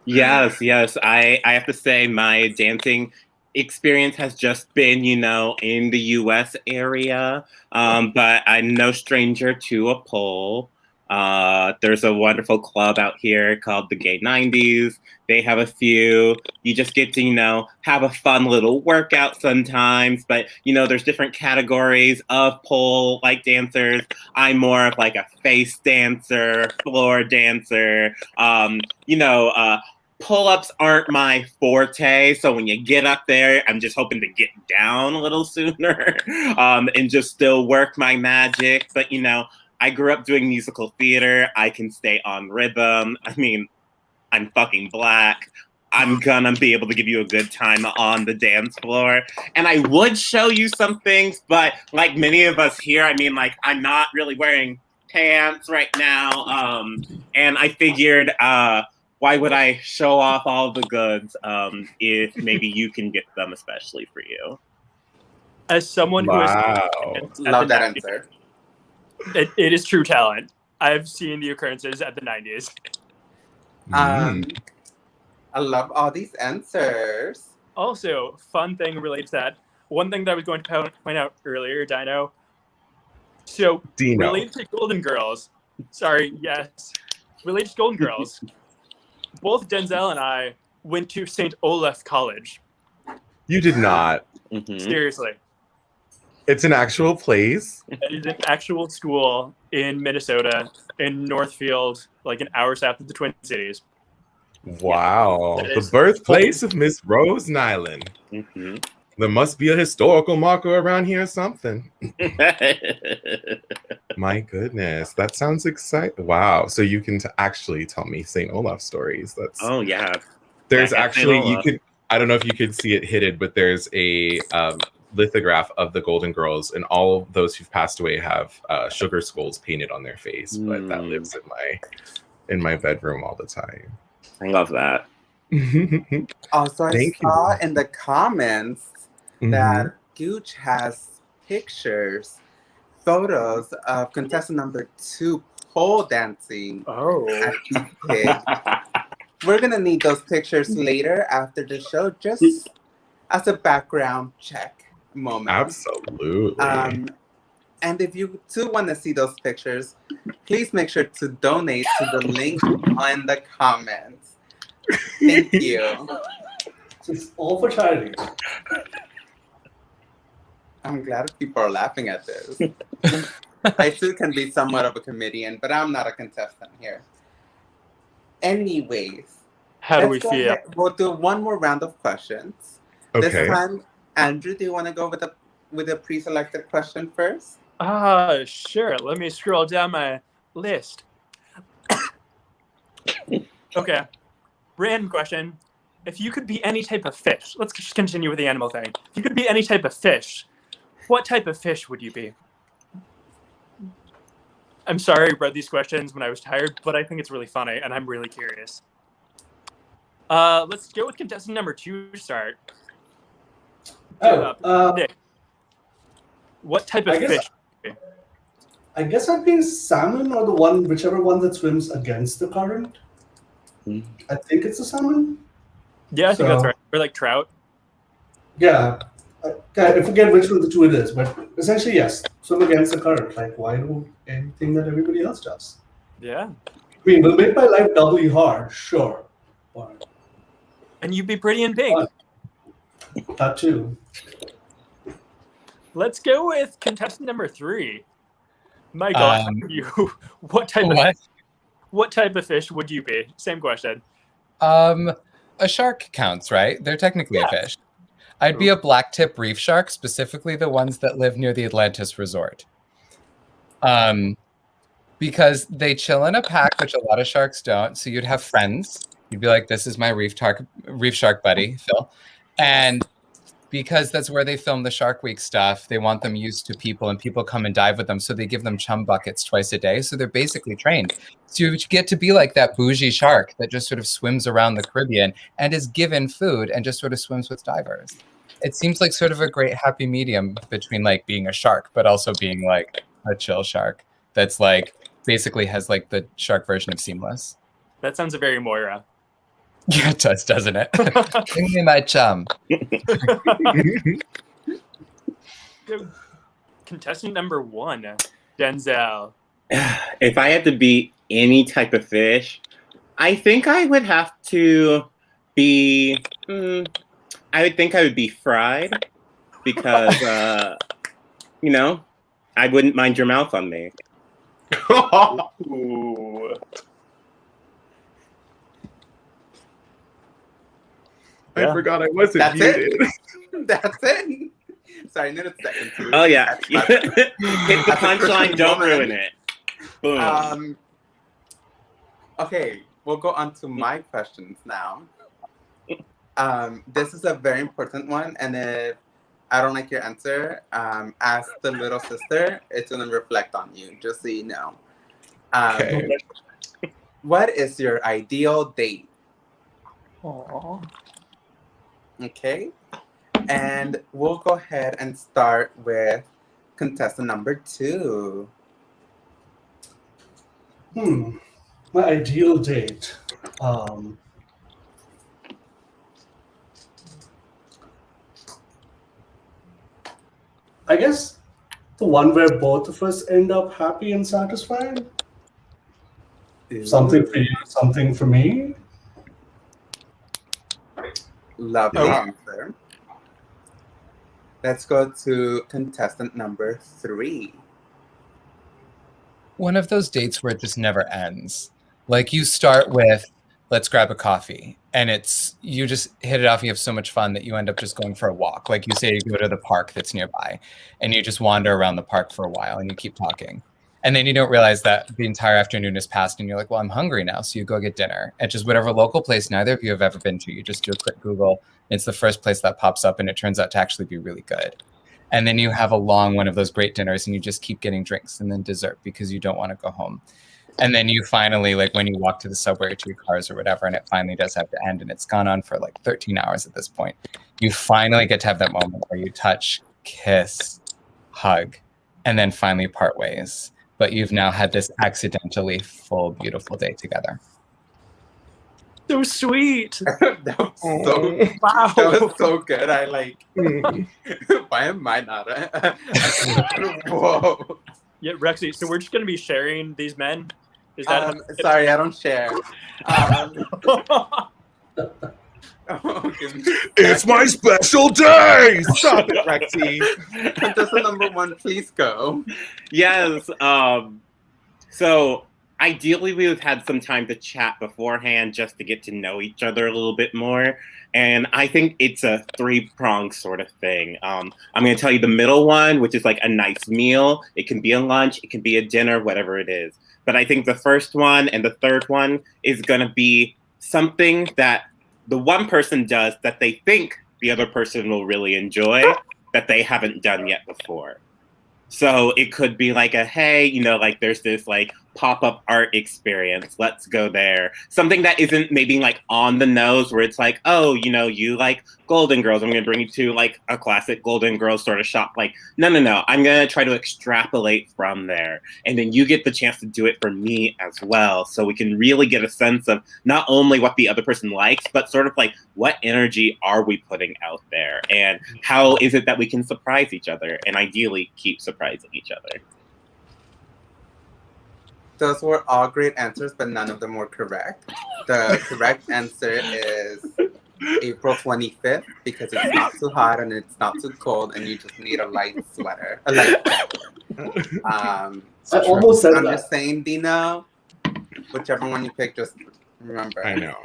Yes. I have to say my dancing experience has just been, in the U.S. area, but I'm no stranger to a pole. There's a wonderful club out here called the Gay 90s. They have a few. You just get to, have a fun little workout sometimes. But, there's different categories of pole like dancers. I'm more of like a face dancer, floor dancer. Pull-ups aren't my forte, so when you get up there, I'm just hoping to get down a little sooner and just still work my magic. But, I grew up doing musical theater. I can stay on rhythm. I mean, I'm fucking black. I'm gonna be able to give you a good time on the dance floor. And I would show you some things, but like many of us here, I'm not really wearing pants right now. And I figured, why would I show off all the goods if maybe you can get them, especially for you? As someone who love that answer. It is true talent. I've seen the occurrences at the 90s. I love all these answers. Also, fun thing related to that. One thing that I was going to point out earlier, Dino. So, Dino. Related to Golden Girls. Related to Golden Girls. Both Denzel and I went to St. Olaf College. You did not. Seriously. It's an actual place? It is an actual school in Minnesota, in Northfield, like an hour south of the Twin Cities. Wow. The birthplace of Miss Rose Nyland. There must be a historical marker around here or something. My goodness, that sounds exciting. Wow. So you can actually tell me St. Olaf stories. That's There's actually, you could, I don't know if you could see it hidden, but there's a lithograph of the Golden Girls, and all those who've passed away have sugar skulls painted on their face. But that lives in my bedroom all the time. I love that. Also, I saw in the comments that Gooch has photos of contestant number 2 pole dancing at Beat Pig. We're gonna need those pictures later after the show, just as a background check moment. Absolutely. And if you do want to see those pictures, please make sure to donate to the link in the comments. Thank you. It's all for charity. I'm glad people are laughing at this. I too can be somewhat of a comedian, but I'm not a contestant here. Anyways, how do we feel? We'll do one more round of questions. Okay. This time, Andrew, do you want to go with a pre-selected question first? Sure. Let me scroll down my list. Okay. Random question. If you could be any type of fish, let's just continue with the animal thing. If you could be any type of fish, what type of fish would you be? I'm sorry I read these questions when I was tired, but I think it's really funny, and I'm really curious. Let's go with contestant number 2 to start. Nick, what type of fish? I guess I'd be salmon or whichever one that swims against the current. I think it's a salmon. Yeah, I think that's right. Or like trout. Yeah. I forget which of the two it is, but essentially, yes. Swim against the current. Like, why do anything that everybody else does? Yeah. I mean, will make my life doubly hard, sure. But and you'd be pretty in pink. That too. Let's go with contestant number 3. Michael, what type of fish would you be? Same question. A shark counts, right? They're technically a fish. I'd be a blacktip reef shark, specifically the ones that live near the Atlantis Resort. Because they chill in a pack, which a lot of sharks don't. So you'd have friends. You'd be like, this is my reef shark buddy, Phil. And because that's where they film the Shark Week stuff, they want them used to people, and people come and dive with them. So they give them chum buckets twice a day. So they're basically trained. So you get to be like that bougie shark that just sort of swims around the Caribbean and is given food and just sort of swims with divers. It seems like sort of a great happy medium between like being a shark, but also being like a chill shark that's like basically has like the shark version of Seamless. That sounds very Moira. Yeah, it does, doesn't it? Bring me my chum. Contestant number 1, Denzel. If I had to be any type of fish, I think I would have to be. I would think I would be fried because, you know, I wouldn't mind your mouth on me. Ooh. I forgot I wasn't muted. That's it. Sorry, I need a second. Too. Oh, yeah. Hit the punchline, don't ruin it. Boom. Okay, we'll go on to my questions now. This is a very important one, and if I don't like your answer, ask the little sister. It's going to reflect on you, just so you know. Okay. What is your ideal date? Aww. Okay, and we'll go ahead and start with contestant number 2. My ideal date. I guess the one where both of us end up happy and satisfied. Something for you, something for me. Lovely answer. Let's go to contestant number 3. One of those dates where it just never ends. Like you start with, let's grab a coffee. And you just hit it off. You have so much fun that you end up just going for a walk. Like you say, you go to the park that's nearby and you just wander around the park for a while and you keep talking. And then you don't realize that the entire afternoon has passed and you're like, well, I'm hungry now. So you go get dinner at just whatever local place neither of you have ever been to. You just do a quick Google. It's the first place that pops up and it turns out to actually be really good. And then you have a long one of those great dinners and you just keep getting drinks and then dessert because you don't want to go home. And then you finally, like when you walk to the subway or to your cars or whatever, and it finally does have to end and it's gone on for like 13 hours at this point, you finally get to have that moment where you touch, kiss, hug, and then finally part ways. But you've now had this accidentally full, beautiful day together. So sweet. That was wow. That was so good. I like. Why am I not? Whoa. Yeah, Rexy. So we're just gonna be sharing these men. Is that? Sorry, I don't share. It's my special day! Stop it, Rexy. Contestant number 1, please go. Yes. So ideally, we would have had some time to chat beforehand just to get to know each other a little bit more. And I think it's a 3-pronged sort of thing. I'm going to tell you the middle one, which is like a nice meal. It can be a lunch, it can be a dinner, whatever it is. But I think the first one and the third one is going to be something that the one person does that they think the other person will really enjoy that they haven't done yet before. So it could be like hey, you know, like there's this like pop-up art experience. Let's go there. Something that isn't maybe like on the nose where it's like, oh, you know, you like Golden Girls. I'm going to bring you to like a classic Golden Girls sort of shop. Like, no. I'm going to try to extrapolate from there. And then you get the chance to do it for me as well. So we can really get a sense of not only what the other person likes, but sort of like what energy are we putting out there? And how is it that we can surprise each other and ideally keep surprising each other? Those were all great answers, but none of them were correct. The correct answer is April 25th because it's not too hot and it's not too cold and you just need a light sweater, a light jacket. I almost said I'm that. just saying, Dino, whichever one you pick, just remember. I know.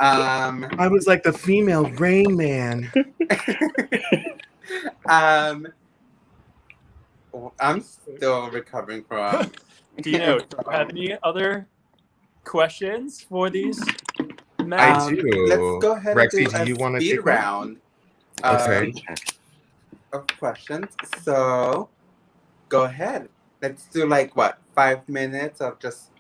I was like the female Rain Man. I'm still recovering from... Dino, do you have any other questions for these? I do. Let's go ahead Rexy, and do do you want to speed take one? round Okay. of questions. So go ahead. Let's do like what, 5 minutes of just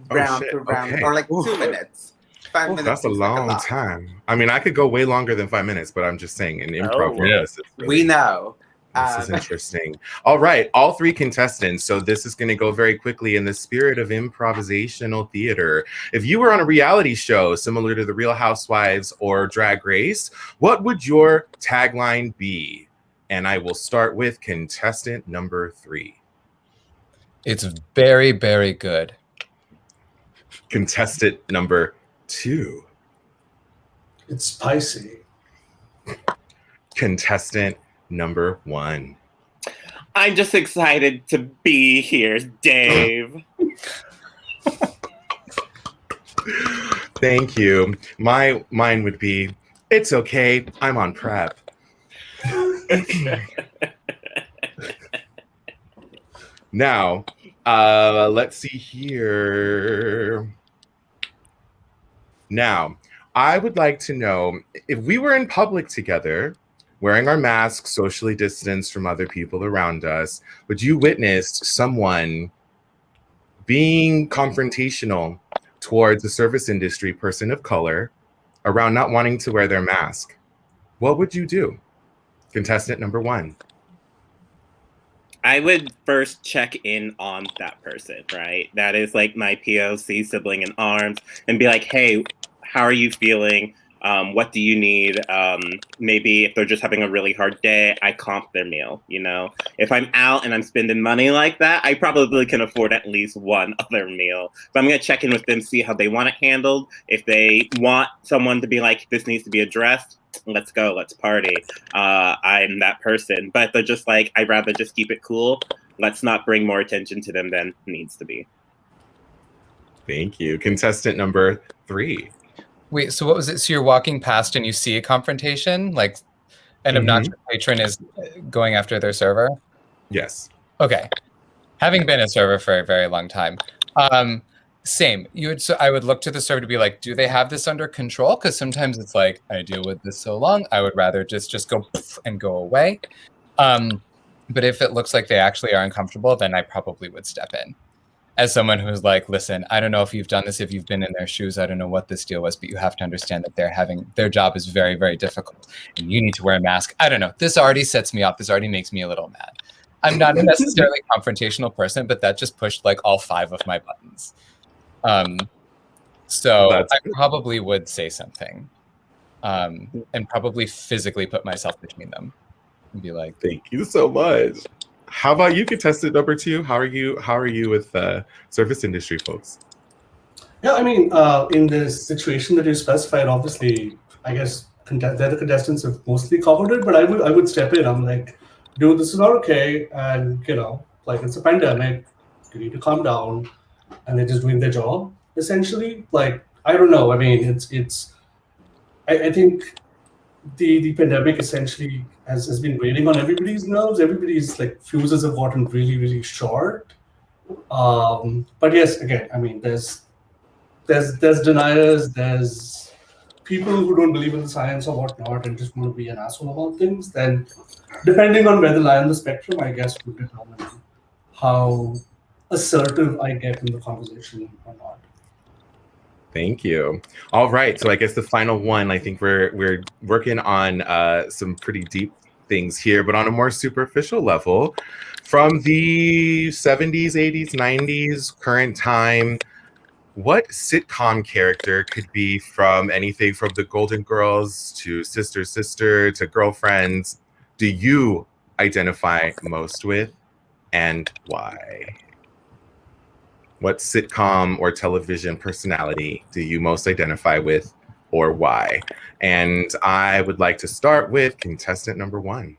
round to round, Okay. or like 2 minutes. 5 minutes. That's a seems like long lot. time. I mean, I could go way longer than 5 minutes, but I'm just saying in improv. Oh. Yes, it's We know. This is interesting. All right, all three contestants. So this is going to go very quickly in the spirit of improvisational theater. If you were on a reality show similar to The Real Housewives or Drag Race, what would your tagline be? And I will start with contestant number 3. It's very, very good. Contestant number 2. It's spicy. Contestant number 1. I'm just excited to be here, Dave. Thank you. Mine would be, it's okay, I'm on prep. Now, let's see here. Now, I would like to know, if we were in public together, wearing our masks, socially distanced from other people around us, would you witness someone being confrontational towards a service industry person of color around not wanting to wear their mask? What would you do? Contestant number 1. I would first check in on that person, right? That is like my POC sibling in arms, and be like, hey, how are you feeling? What do you need? Maybe if they're just having a really hard day, I comp their meal, you know? If I'm out and I'm spending money like that, I probably can afford at least one other meal. So I'm going to check in with them, see how they want it handled. If they want someone to be like, this needs to be addressed, let's go, let's party. I'm that person. But they're just like, I'd rather just keep it cool. Let's not bring more attention to them than needs to be. Thank you. Contestant number 3. Wait, so what was it? So you're walking past and you see a confrontation? Like an obnoxious patron is going after their server? Yes. Okay. Having been a server for a very long time, same. I would look to the server to be like, do they have this under control? Because sometimes it's like, I deal with this so long, I would rather just go poof and go away. But if it looks like they actually are uncomfortable, then I probably would step in. As someone who's like, listen, I don't know if you've done this, if you've been in their shoes, I don't know what this deal was, but you have to understand that their job is very, very difficult. And you need to wear a mask. I don't know. This already sets me off. This already makes me a little mad. I'm not a necessarily confrontational person, but that just pushed like all 5 of my buttons. So I probably would say something and probably physically put myself between them and be like, thank you so much. How about you, contestant number 2? How are you with service industry folks? Yeah, I mean, in this situation that you specified, obviously, I guess the other contestants have mostly covered it, but I would step in. I'm like, dude, this is not okay, and like it's a pandemic. You need to calm down, and they're just doing their job essentially. Like, I don't know. I mean, I think the pandemic essentially has been weighing on everybody's nerves. Everybody's like fuses have gotten really, really short. But yes, again, I mean, there's deniers, there's people who don't believe in the science or whatnot and just want to be an asshole about things. Then, depending on where they lie on the spectrum, I guess would determine how assertive I get in the conversation or not. Thank you. All right, so I guess the final one. I think we're working on some pretty deep things here, but on a more superficial level, from the 70s, 80s, 90s, current time. What sitcom character could be from anything from the Golden Girls to Sister Sister to Girlfriends do you identify most with, and why? What sitcom or television personality do you most identify with, or why? And I would like to start with contestant number 1.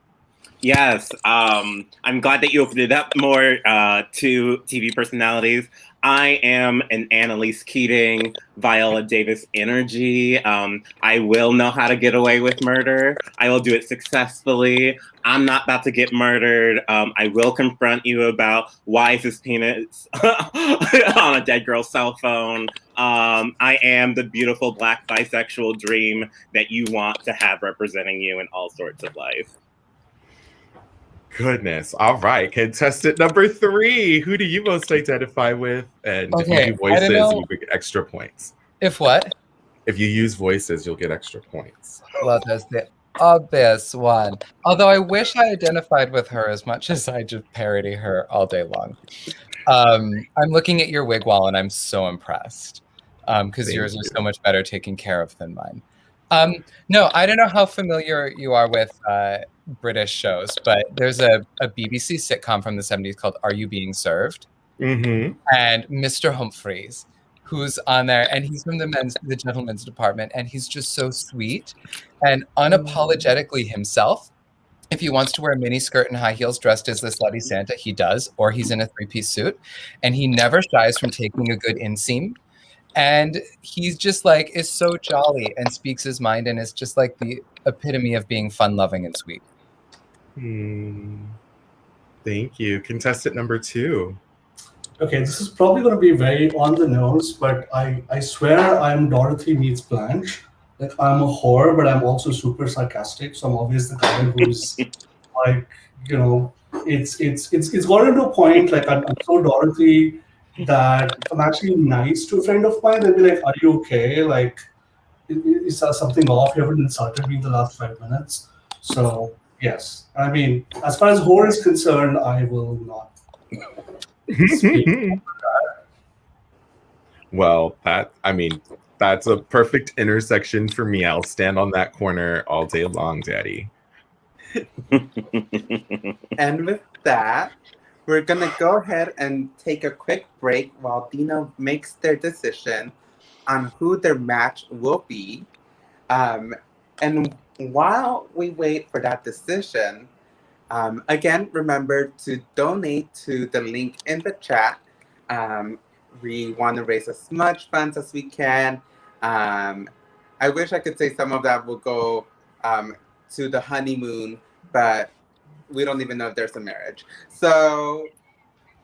Yes, I'm glad that you opened it up more to TV personalities. I am an Annalise Keating, Viola Davis energy. I will know how to get away with murder. I will do it successfully. I'm not about to get murdered. I will confront you about why is this penis on a dead girl's cell phone. I am the beautiful Black bisexual dream that you want to have representing you in all sorts of life. Goodness. All right. Contestant number 3. Who do you most identify with? And if you do voices, you get extra points. If what? If you use voices, you'll get extra points. Well, that's the obvious one. Although I wish I identified with her as much as I just parody her all day long. I'm looking at your wig wall and I'm so impressed because yours is so much better taken care of than mine. No, I don't know how familiar you are with British shows, but there's a BBC sitcom from the 70s called Are You Being Served? Mm-hmm. And Mr. Humphreys, who's on there, and he's from the gentleman's department, and he's just so sweet and unapologetically himself. If he wants to wear a mini skirt and high heels dressed as the slutty Santa, he does, or he's in a 3-piece suit, and he never shies from taking a good inseam. And he's just like, is so jolly and speaks his mind and is just like the epitome of being fun, loving, and sweet. Thank you. Contestant number 2. Okay, this is probably going to be very on the nose, but I swear I'm Dorothy meets Blanche. Like, I'm a whore, but I'm also super sarcastic. So I'm always the guy who's like, you know, it's gotten to a point, like I'm so Dorothy that if I'm actually nice to a friend of mine, they'll be like, are you okay? Like, is there something off? You haven't insulted me in the last 5 minutes. So, yes. I mean, as far as whore is concerned, I will not speak. Well, that's a perfect intersection for me. I'll stand on that corner all day long, Daddy. And with that, we're going to go ahead and take a quick break while Dino makes their decision on who their match will be. And while we wait for that decision, again, remember to donate to the link in the chat. We want to raise as much funds as we can. I wish I could say some of that will go to the honeymoon, but we don't even know if there's a marriage. So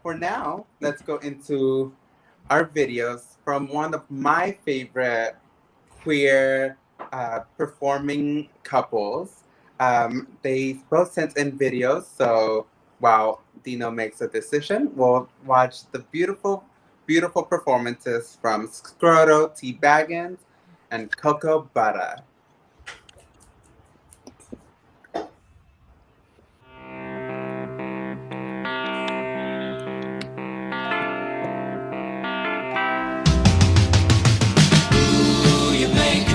for now, let's go into our videos from one of my favorite queer performing couples. They both sent in videos, so while Dino makes a decision, we'll watch the beautiful, beautiful performances from Scroto T Bagginz and Coco Buttah. You make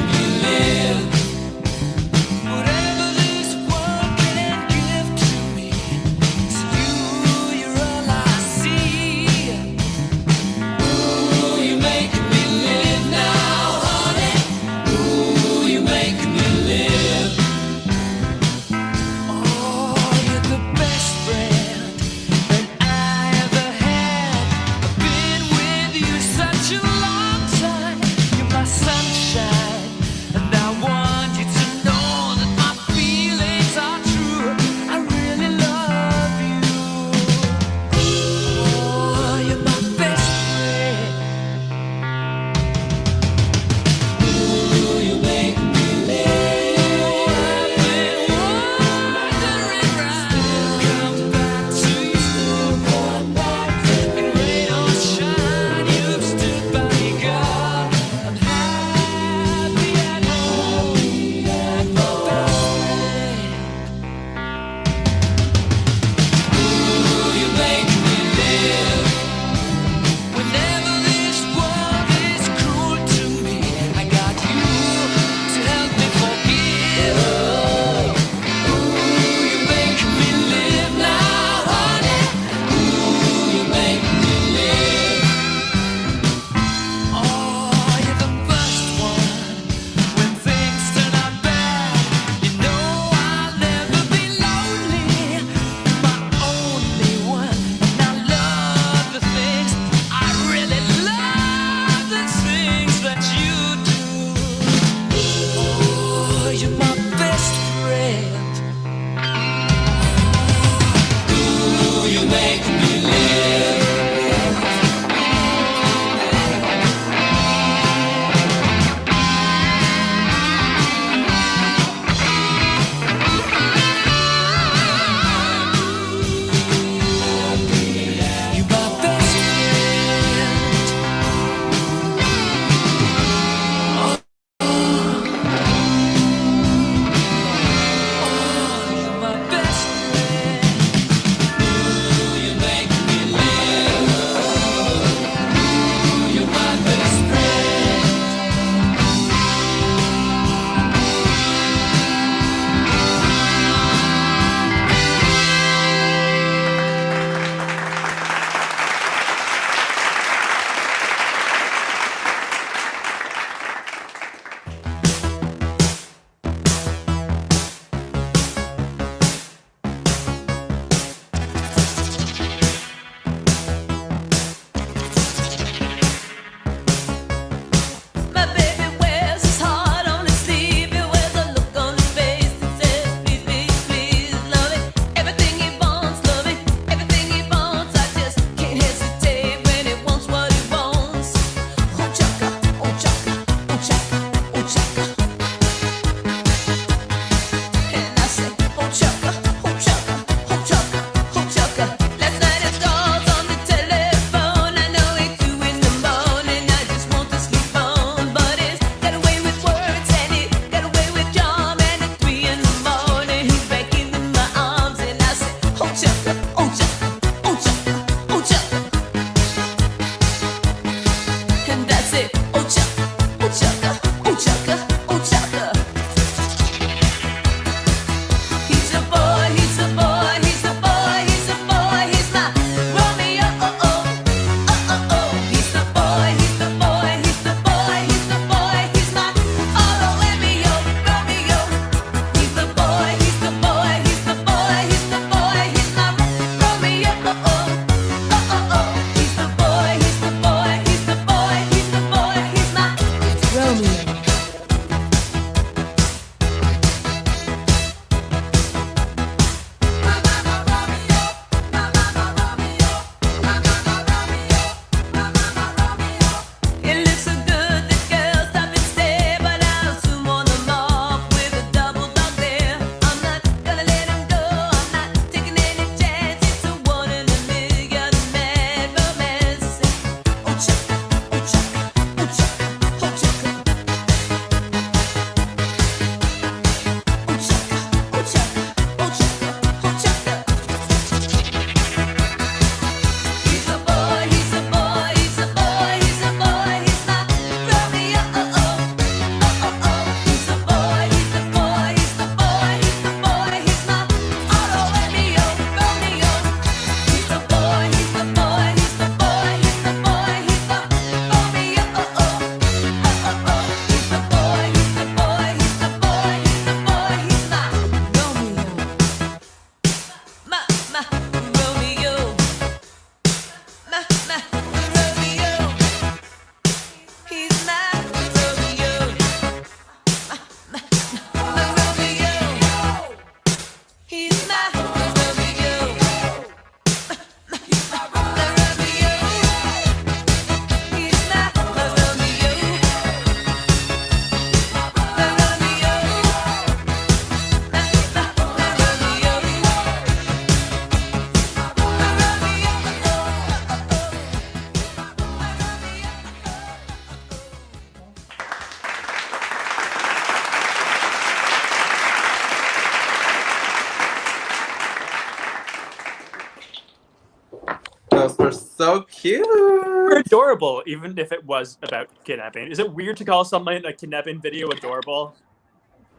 so cute. They're adorable, even if it was about kidnapping. Is it weird to call someone in a kidnapping video adorable?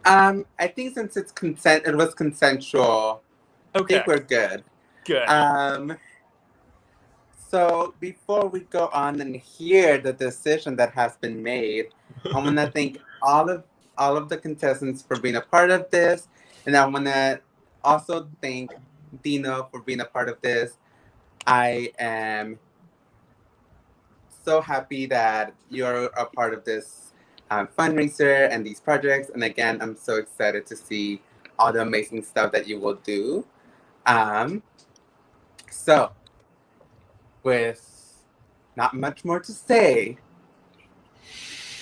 I think since it was consensual. Okay. I think we're good. Good. So before we go on and hear the decision that has been made, I want to thank all of the contestants for being a part of this, and I want to also thank Dino for being a part of this. I am so happy that you're a part of this fundraiser and these projects, and again, I'm so excited to see all the amazing stuff that you will do. So, with not much more to say,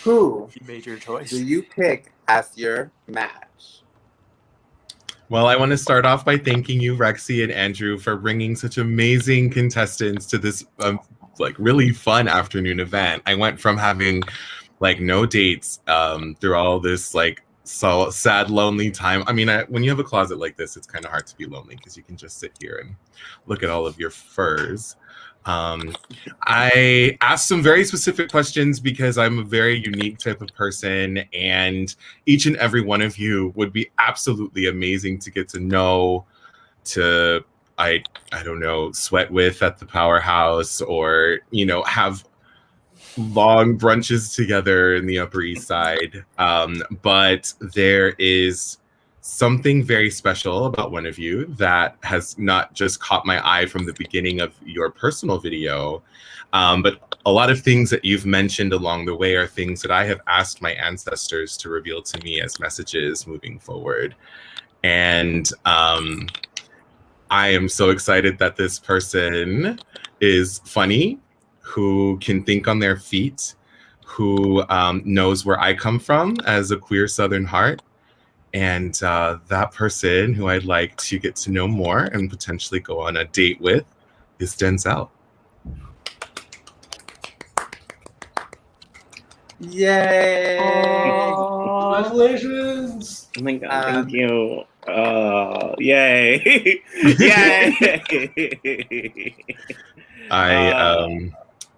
who You made your choice. do you pick as your match? Well, I want to start off by thanking you, Rexy and Andrew, for bringing such amazing contestants to this like really fun afternoon event. I went from having like no dates through all this like so sad, lonely time. I mean, when you have a closet like this, it's kind of hard to be lonely because you can just sit here and look at all of your furs. I asked some very specific questions because I'm a very unique type of person, and each and every one of you would be absolutely amazing to get to know, to I don't know, sweat with at the powerhouse, or have long brunches together in the Upper East Side. But there is something very special about one of you that has not just caught my eye from the beginning of your personal video, but a lot of things that you've mentioned along the way are things that I have asked my ancestors to reveal to me as messages moving forward. And I am so excited that this person is funny, who can think on their feet, who knows where I come from as a queer Southern heart. And that person who I'd like to get to know more and potentially go on a date with is Denzel. Yay! Congratulations! Oh my God, thank you. Yay! Yay!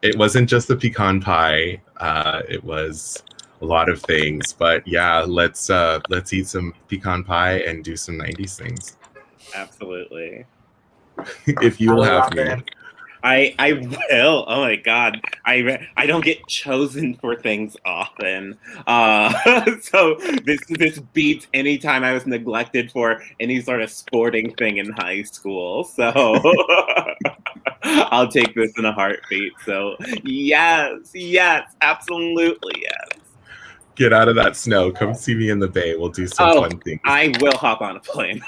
It wasn't just the pecan pie. It was a lot of things, but yeah, let's eat some pecan pie and do some 90s things. Absolutely. If you will have me. I will. Oh my God. I don't get chosen for things often. So this beats any time I was neglected for any sort of sporting thing in high school. So I'll take this in a heartbeat. So yes, absolutely yes. Get out of that snow. Come see me in the Bay. We'll do some fun things. I will hop on a plane.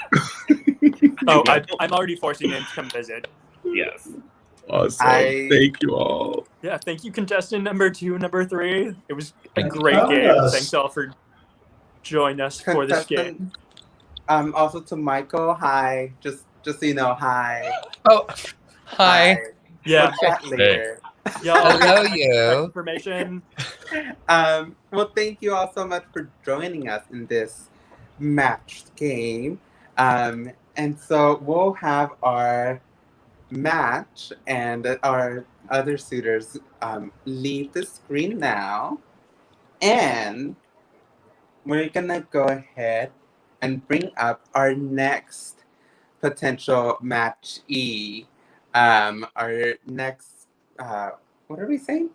I'm already forcing him to come visit. Yes. Awesome. Thank you all. Yeah, thank you, contestant number 2, number 3. It was a great game. Thanks all for joining us for this game. Also to Michael, hi. Just so you know, hi. Oh, hi. Yeah. We'll chat later. Hello, you. Information. Well, thank you all so much for joining us in this matched game. And so we'll have our match and our other suitors leave the screen now. And we're gonna go ahead and bring up our next potential matchee. Our next what are we saying?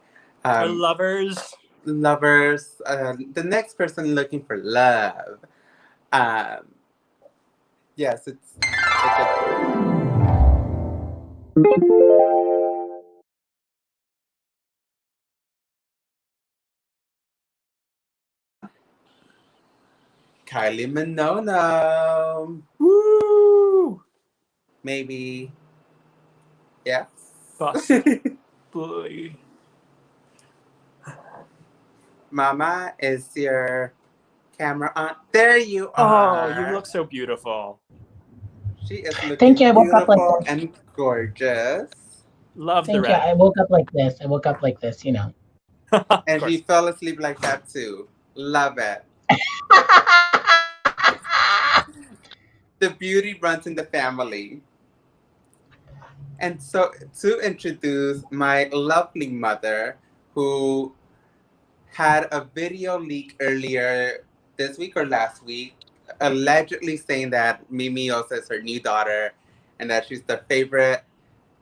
Lovers. The next person looking for love. Yes, it's Kylie Minono. Woo! Maybe. Yes. Possibly. Mama, is your camera on? There you are. Oh, you look so beautiful. She is looking Thank you. I woke up like beautiful this. and gorgeous. Love the Thank you. red. I woke up like this. I woke up like this, you know. And she fell asleep like that too. Love it. The beauty runs in the family. And so to introduce my lovely mother, who had a video leak earlier this week or last week, allegedly saying that Mimi also is her new daughter and that she's the favorite.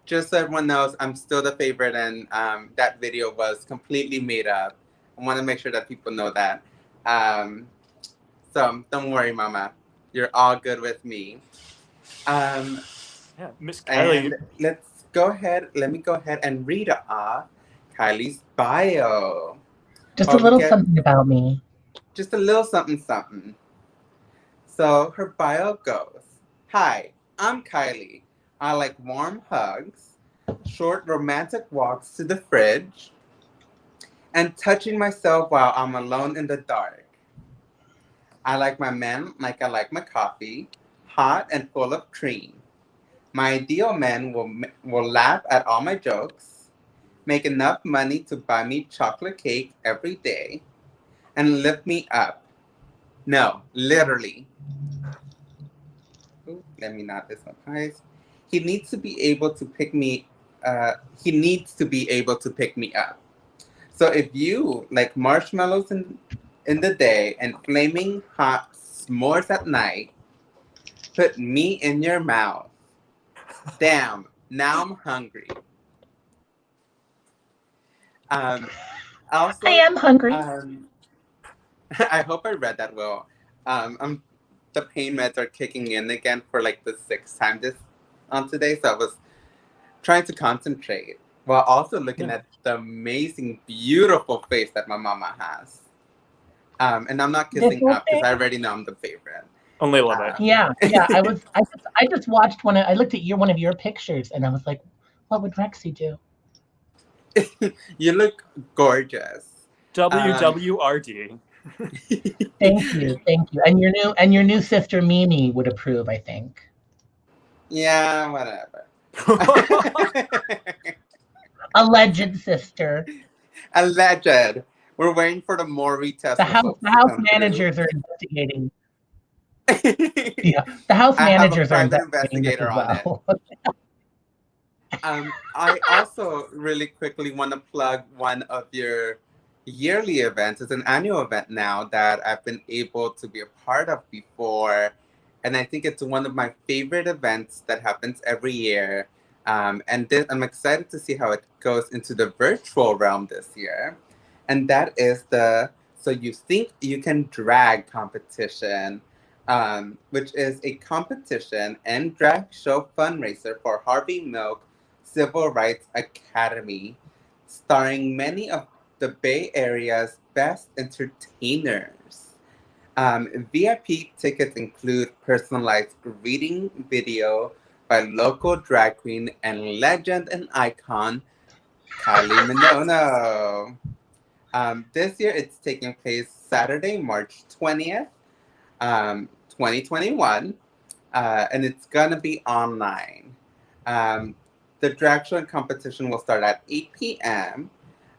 Just so everyone knows, I'm still the favorite, and that video was completely made up. I want to make sure that people know that. So don't worry, Mama. You're all good with me. Yeah, Miss Kylie. And let me go ahead and read off Kylie's bio. Just a While we little get something about me. just a little something something. So her bio goes, "Hi, I'm Kylie. I like warm hugs, short romantic walks to the fridge, and touching myself while I'm alone in the dark. I like my men like I like my coffee, hot and full of cream. My ideal man will laugh at all my jokes, make enough money to buy me chocolate cake every day, and lift me up. No, literally. Ooh, let me not this one, guys. He needs to be able to pick me. He needs to be able to pick me up. So if you like marshmallows in the day and flaming hot s'mores at night, put me in your mouth. Damn, now I'm hungry. Also, I am hungry. I hope I read that well. The pain meds are kicking in again for like the sixth time today, so I was trying to concentrate while also looking at the amazing, beautiful face that my mama has. And I'm not kissing up because I already know I'm the favorite. Only a little bit. Yeah. I just watched I looked at one of your pictures, and I was like, what would Rexy do? You look gorgeous. WWRD. Thank you. And your new sister Mimi would approve, I think. Yeah, whatever. Alleged sister. Alleged. We're waiting for the more retest. The house managers are investigating. Yeah, the house managers are investigating as well. I also really quickly want to plug one of your yearly events. It's an annual event now that I've been able to be a part of before. And I think it's one of my favorite events that happens every year. And I'm excited to see how it goes into the virtual realm this year. And that is the So You Think You Can Drag competition, which is a competition and drag show fundraiser for Harvey Milk Civil Rights Academy, starring many of the Bay Area's best entertainers. VIP tickets include personalized greeting video by local drag queen and legend and icon Kylie Minono. This year it's taking place Saturday, March 20th, 2021, and it's gonna be online. The drag show and competition will start at 8 p.m.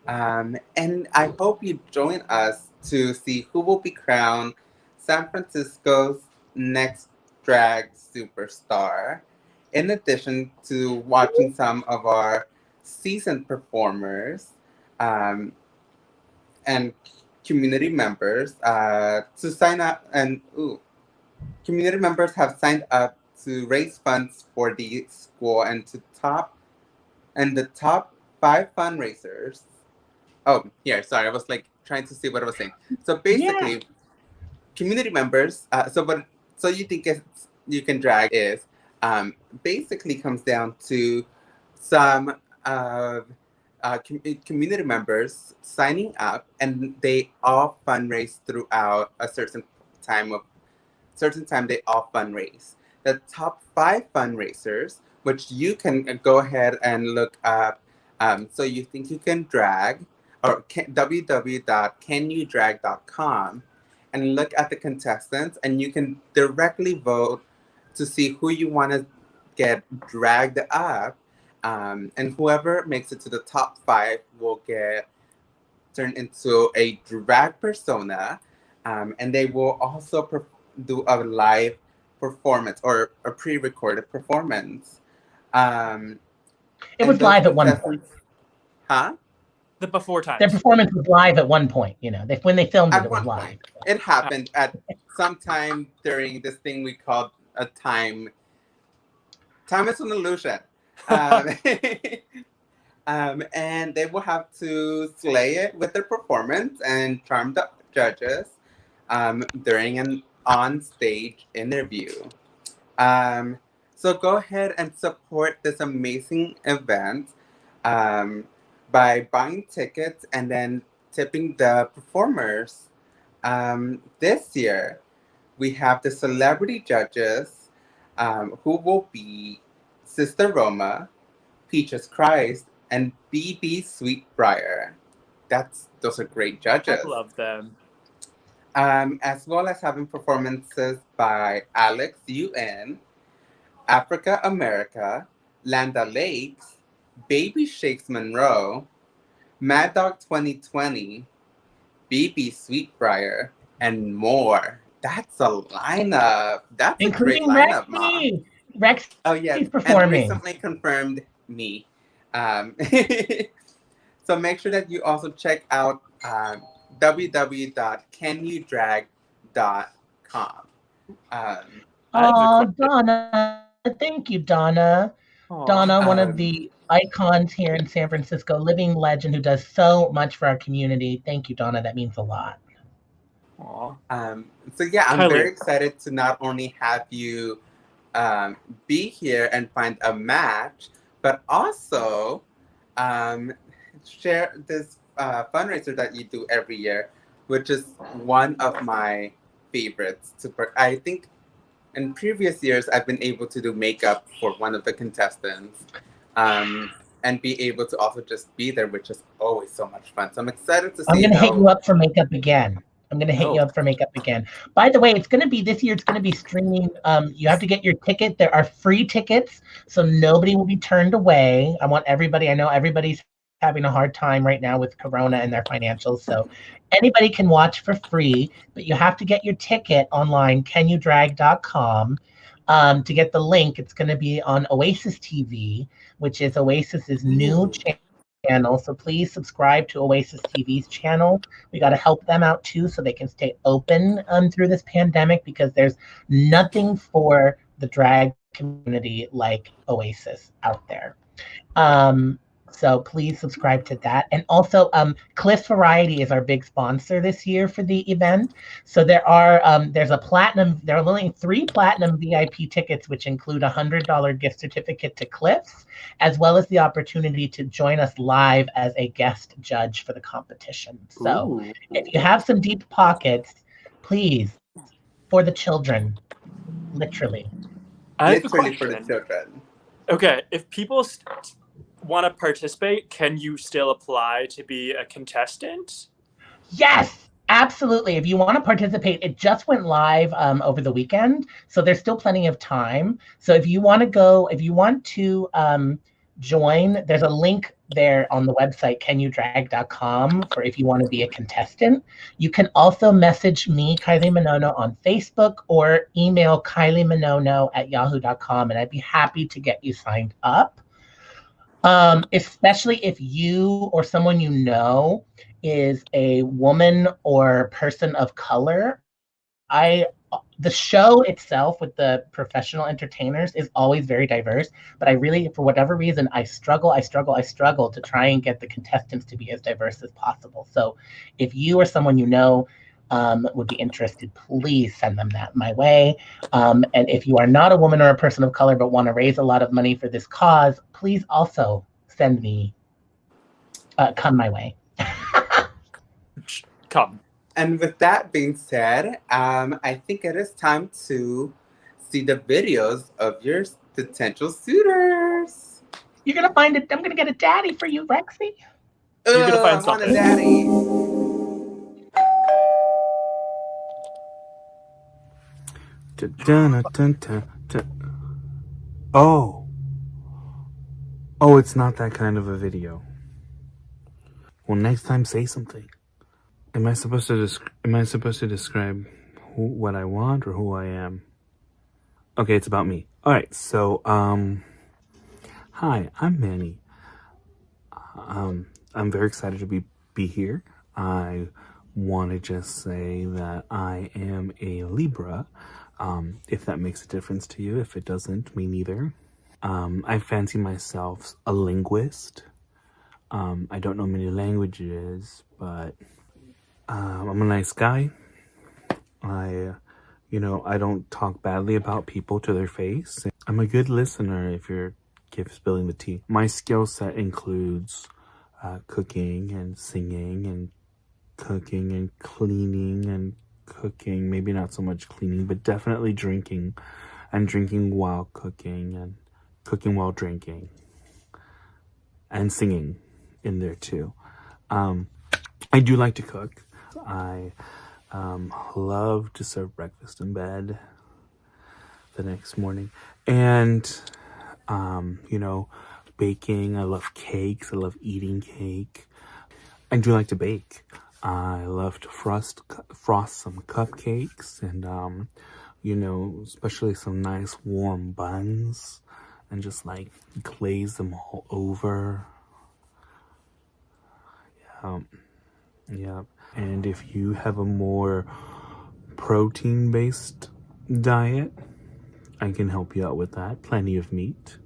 And I hope you join us to see who will be crowned San Francisco's next drag superstar, in addition to watching some of our seasoned performers and community members to sign up. Community members have signed up to raise funds for the school and the top 5 fundraisers. Oh, here, sorry, I was like trying to see what I was saying. So basically, community members. So you think you can drag is basically comes down to some community members signing up, and they all fundraise throughout a certain time. They all fundraise. The top 5 fundraisers, which you can go ahead and look up. So You Think You Can Drag, or www.canyoudrag.com, and look at the contestants, and you can directly vote to see who you want to get dragged up. And whoever makes it to the top 5 will get turned into a drag persona. And they will also do a live performance or a pre-recorded performance. It was live at one point. Huh? The before times. Their performance was live at one point. You know, when they filmed it, it was live. Point. It happened at some time during this thing we called a time. Time is an illusion. And they will have to slay it with their performance and charm the judges during an on-stage interview. So go ahead and support this amazing event by buying tickets and then tipping the performers. This year, we have the celebrity judges who will be Sister Roma, Peaches Christ, and BB Sweetbriar. Those are great judges. I love them. As well as having performances by Alex UN, Africa America, Landa Lakes, Baby Shakes Munro, Mad Dog 2020, BB Sweetbriar, and more. That's a lineup. That's including a great lineup, Rexy. Rexy. Oh yes, performing. And recently confirmed me. So make sure that you also check out www.canyoudrag.com. Donna. Thank you, Donna. Donna, one of the icons here in San Francisco, living legend who does so much for our community. Thank you, Donna. That means a lot. So yeah, I'm very excited to not only have you be here and find a match, but also share this fundraiser that you do every year, which is one of my favorites. I think in previous years, I've been able to do makeup for one of the contestants and be able to also just be there, which is always so much fun. So I'm excited to see. I'm going to hit you up for makeup again. By the way, it's going to be this year. It's going to be streaming. You have to get your ticket. There are free tickets, so nobody will be turned away. I want everybody. I know everybody's having a hard time right now with Corona and their financials, so anybody can watch for free. But you have to get your ticket online, canyoudrag.com. To get the link, it's going to be on Oasis TV, which is Oasis's new channel. So please subscribe to Oasis TV's channel. We got to help them out too, so they can stay open through this pandemic, because there's nothing for the drag community like Oasis out there. So please subscribe to that. And also, Cliff Variety is our big sponsor this year for the event. So there are there are only 3 platinum VIP tickets, which include a $100 gift certificate to Cliff's, as well as the opportunity to join us live as a guest judge for the competition. So if you have some deep pockets, please, for the children, literally. I have a question. For the children. Okay, if people want to participate, can you still apply to be a contestant? Yes, absolutely. If you want to participate, it just went live over the weekend, so there's still plenty of time. So if you want to join, there's a link there on the website, canyoudrag.com, for if you want to be a contestant. You can also message me, Kylie Minono, on Facebook, or email kylieminono@yahoo.com, and I'd be happy to get you signed up. Especially if you or someone you know is a woman or person of color. The show itself with the professional entertainers is always very diverse, but I really, for whatever reason, I struggle to try and get the contestants to be as diverse as possible. So if you or someone you know would be interested, please send them that my way. And if you are not a woman or a person of color but want to raise a lot of money for this cause, please also send me, come my way. Come. And with that being said, I think it is time to see the videos of your potential suitors. You're going to find it. I'm going to get a daddy for you, Rexy. You're going to find something. I want a daddy. Oh, it's not that kind of a video. Well, next time say something. Am I supposed to describe what I want or who I am? Okay, it's about me. All right, so Hi, I'm Manny. I'm very excited to be here. I want to just say that I am a Libra. If that makes a difference to you. If it doesn't, me neither. I fancy myself a linguist. I don't know many languages, but I'm a nice guy. I don't talk badly about people to their face. I'm a good listener if you're spilling the tea. My skill set includes cooking and singing and cooking and cleaning and cooking. Maybe not so much cleaning, but definitely drinking and drinking while cooking and cooking while drinking and singing in there too. I do like to cook. I love to serve breakfast in bed the next morning. And, baking. I love cakes. I love eating cake. I do like to bake. I love to frost some cupcakes and, especially some nice warm buns and just like glaze them all over. Yeah. And if you have a more protein-based diet, I can help you out with that. Plenty of meat.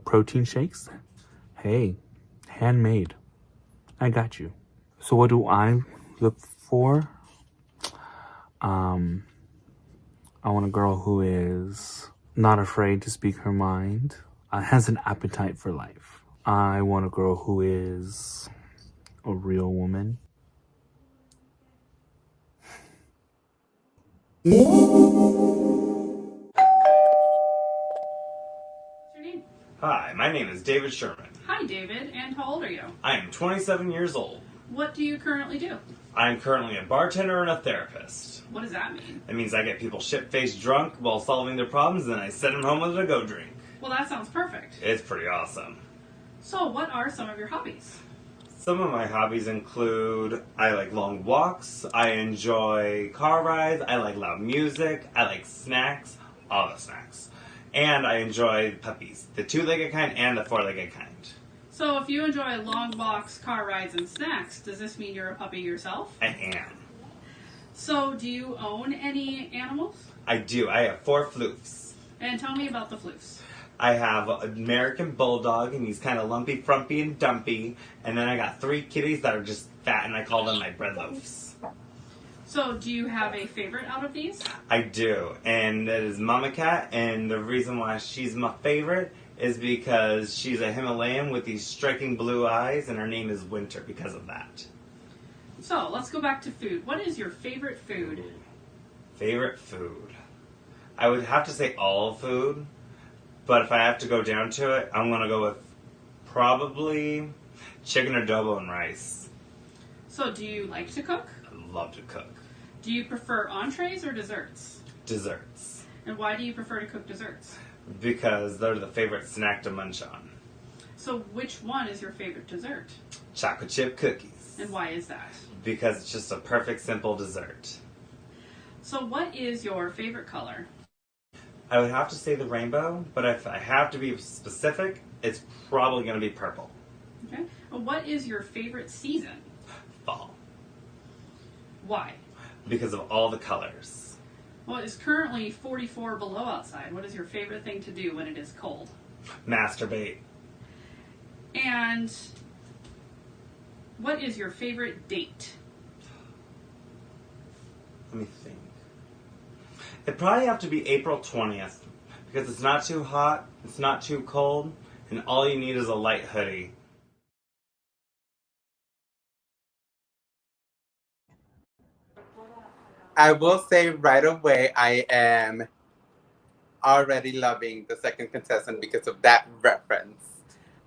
Protein shakes. Hey, handmade. I got you. So what do I look for? I want a girl who is not afraid to speak her mind, has an appetite for life. I want a girl who is a real woman. Hi, my name is David Sherman. Hi, David. And how old are you? I am 27 years old. What do you currently do? I am currently a bartender and a therapist. What does that mean? It means I get people shit-faced drunk while solving their problems, and I send them home with a go drink. Well, that sounds perfect. It's pretty awesome. So, what are some of your hobbies? Some of my hobbies include I like long walks, I enjoy car rides, I like loud music, I like snacks, all the snacks. And I enjoy puppies, the two-legged kind and the four-legged kind. So if you enjoy long walks, car rides, and snacks, does this mean you're a puppy yourself? I am. So do you own any animals? I do. I have 4 floofs. And tell me about the floofs. I have an American Bulldog, and he's kind of lumpy, frumpy, and dumpy. And then I got 3 kitties that are just fat, and I call them my bread loaves. So do you have a favorite out of these? I do, and that is Mama Cat, and the reason why she's my favorite is because she's a Himalayan with these striking blue eyes, and her name is Winter because of that. So let's go back to food. What is your favorite food? Favorite food? I would have to say all food, but if I have to go down to it, I'm going to go with probably chicken adobo and rice. So do you like to cook? I love to cook. Do you prefer entrees or desserts? Desserts. And why do you prefer to cook desserts? Because they're the favorite snack to munch on. So which one is your favorite dessert? Chocolate chip cookies. And why is that? Because it's just a perfect, simple dessert. So what is your favorite color? I would have to say the rainbow, but if I have to be specific, it's probably going to be purple. Okay. And what is your favorite season? Fall. Why? Because of all the colors. Well, it's currently 44 below outside. What is your favorite thing to do when it is cold? Masturbate. And what is your favorite date? Let me think. It'd probably have to be April 20th, because it's not too hot, it's not too cold, and all you need is a light hoodie. I will say right away, I am already loving the second contestant because of that reference.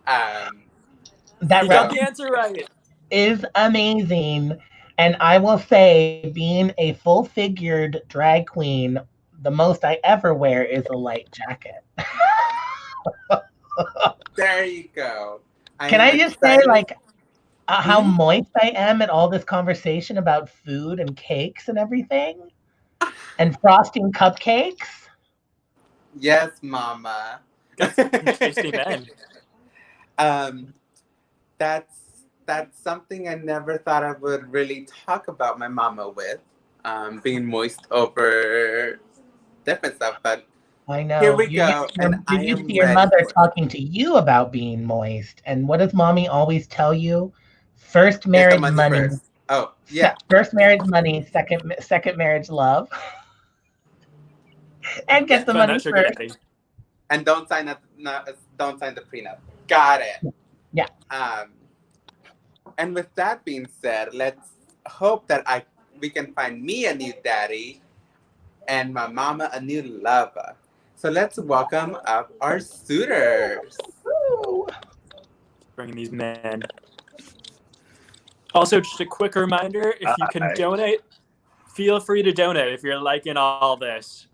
That You got the answer right. is amazing. And I will say, being a full-figured drag queen, the most I ever wear is a light jacket. There you go. Can I just say, like, how moist I am at all this conversation about food and cakes and everything? And frosting cupcakes? Yes, Mama. Tasty men. That's something I never thought I would really talk about my mama with, being moist over different stuff. But I know. here we go, and You're I used am to your ready mother for it. talking to you about being moist. And what does mommy always tell you? First Get the marriage money money. first. Oh, yeah. First marriage money, second marriage love. And get the Find money that sugar first. daddy. And don't sign the prenup. Got it. Yeah. And with that being said, let's hope that we can find me a new daddy and my mama a new lover. So let's welcome up our suitors. Bringing these men. Also, just a quick reminder, if you can donate, feel free to donate if you're liking all this.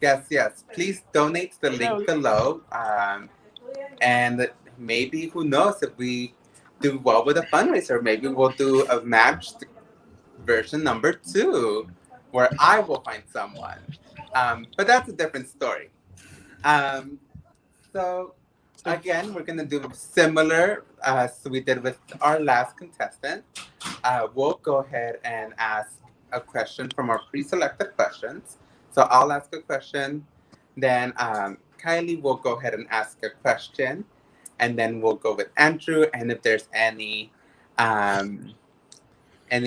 Yes. Please donate to the link below. And maybe, who knows, if we do well with a fundraiser, maybe we'll do a matched version number 2, where I will find someone. But that's a different story. So again, we're gonna do similar as we did with our last contestant. We'll go ahead and ask a question from our pre-selected questions. So I'll ask a question, then Kylie will go ahead and ask a question, and then we'll go with Andrew. And if there's any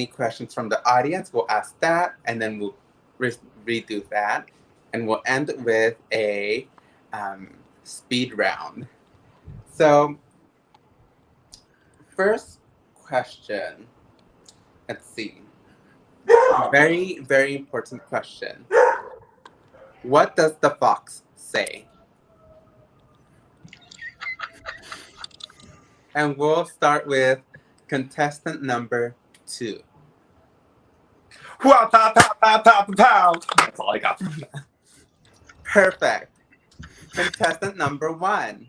questions from the audience, we'll ask that, and then we'll redo that, and we'll end with a speed round. So, first question. Let's see. Very, very important question. What does the fox say? And we'll start with contestant number 2. Pow, pow, pow, pow, pow, pow. That's all I got. Perfect. Contestant number 1.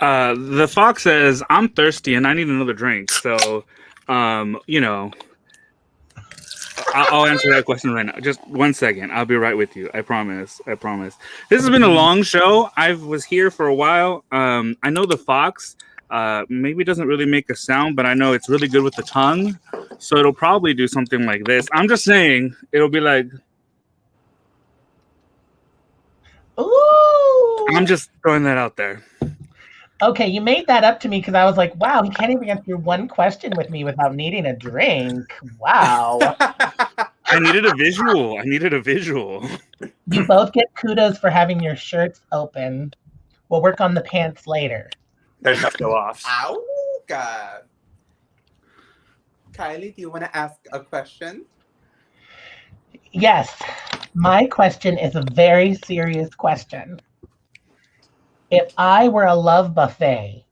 The fox says, "I'm thirsty and I need another drink." So, I'll answer that question right now. Just 1 second. I'll be right with you. I promise. This has been a long show. I was here for a while. I know the fox maybe doesn't really make a sound, but I know it's really good with the tongue. So it'll probably do something like this. I'm just saying, it'll be like... Ooh! I'm just throwing that out there. Okay, you made that up to me because I was like, wow, he can't even get through one question with me without needing a drink. Wow. I needed a visual. You both get kudos for having your shirts open. We'll work on the pants later. There's no go off. Ow, God. Kylie, do you want to ask a question? Yes. My question is a very serious question. If I were a love buffet,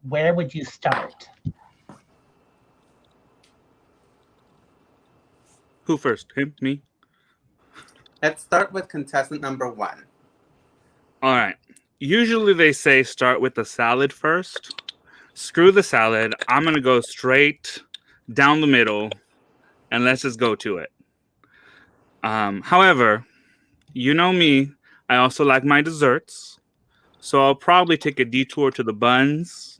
where would you start? Who first? Him? Me? Let's start with contestant number 1. All right. Usually they say start with the salad first. Screw the salad. I'm going to go straight down the middle and let's just go to it. However, you know me, I also like my desserts. So I'll probably take a detour to the buns,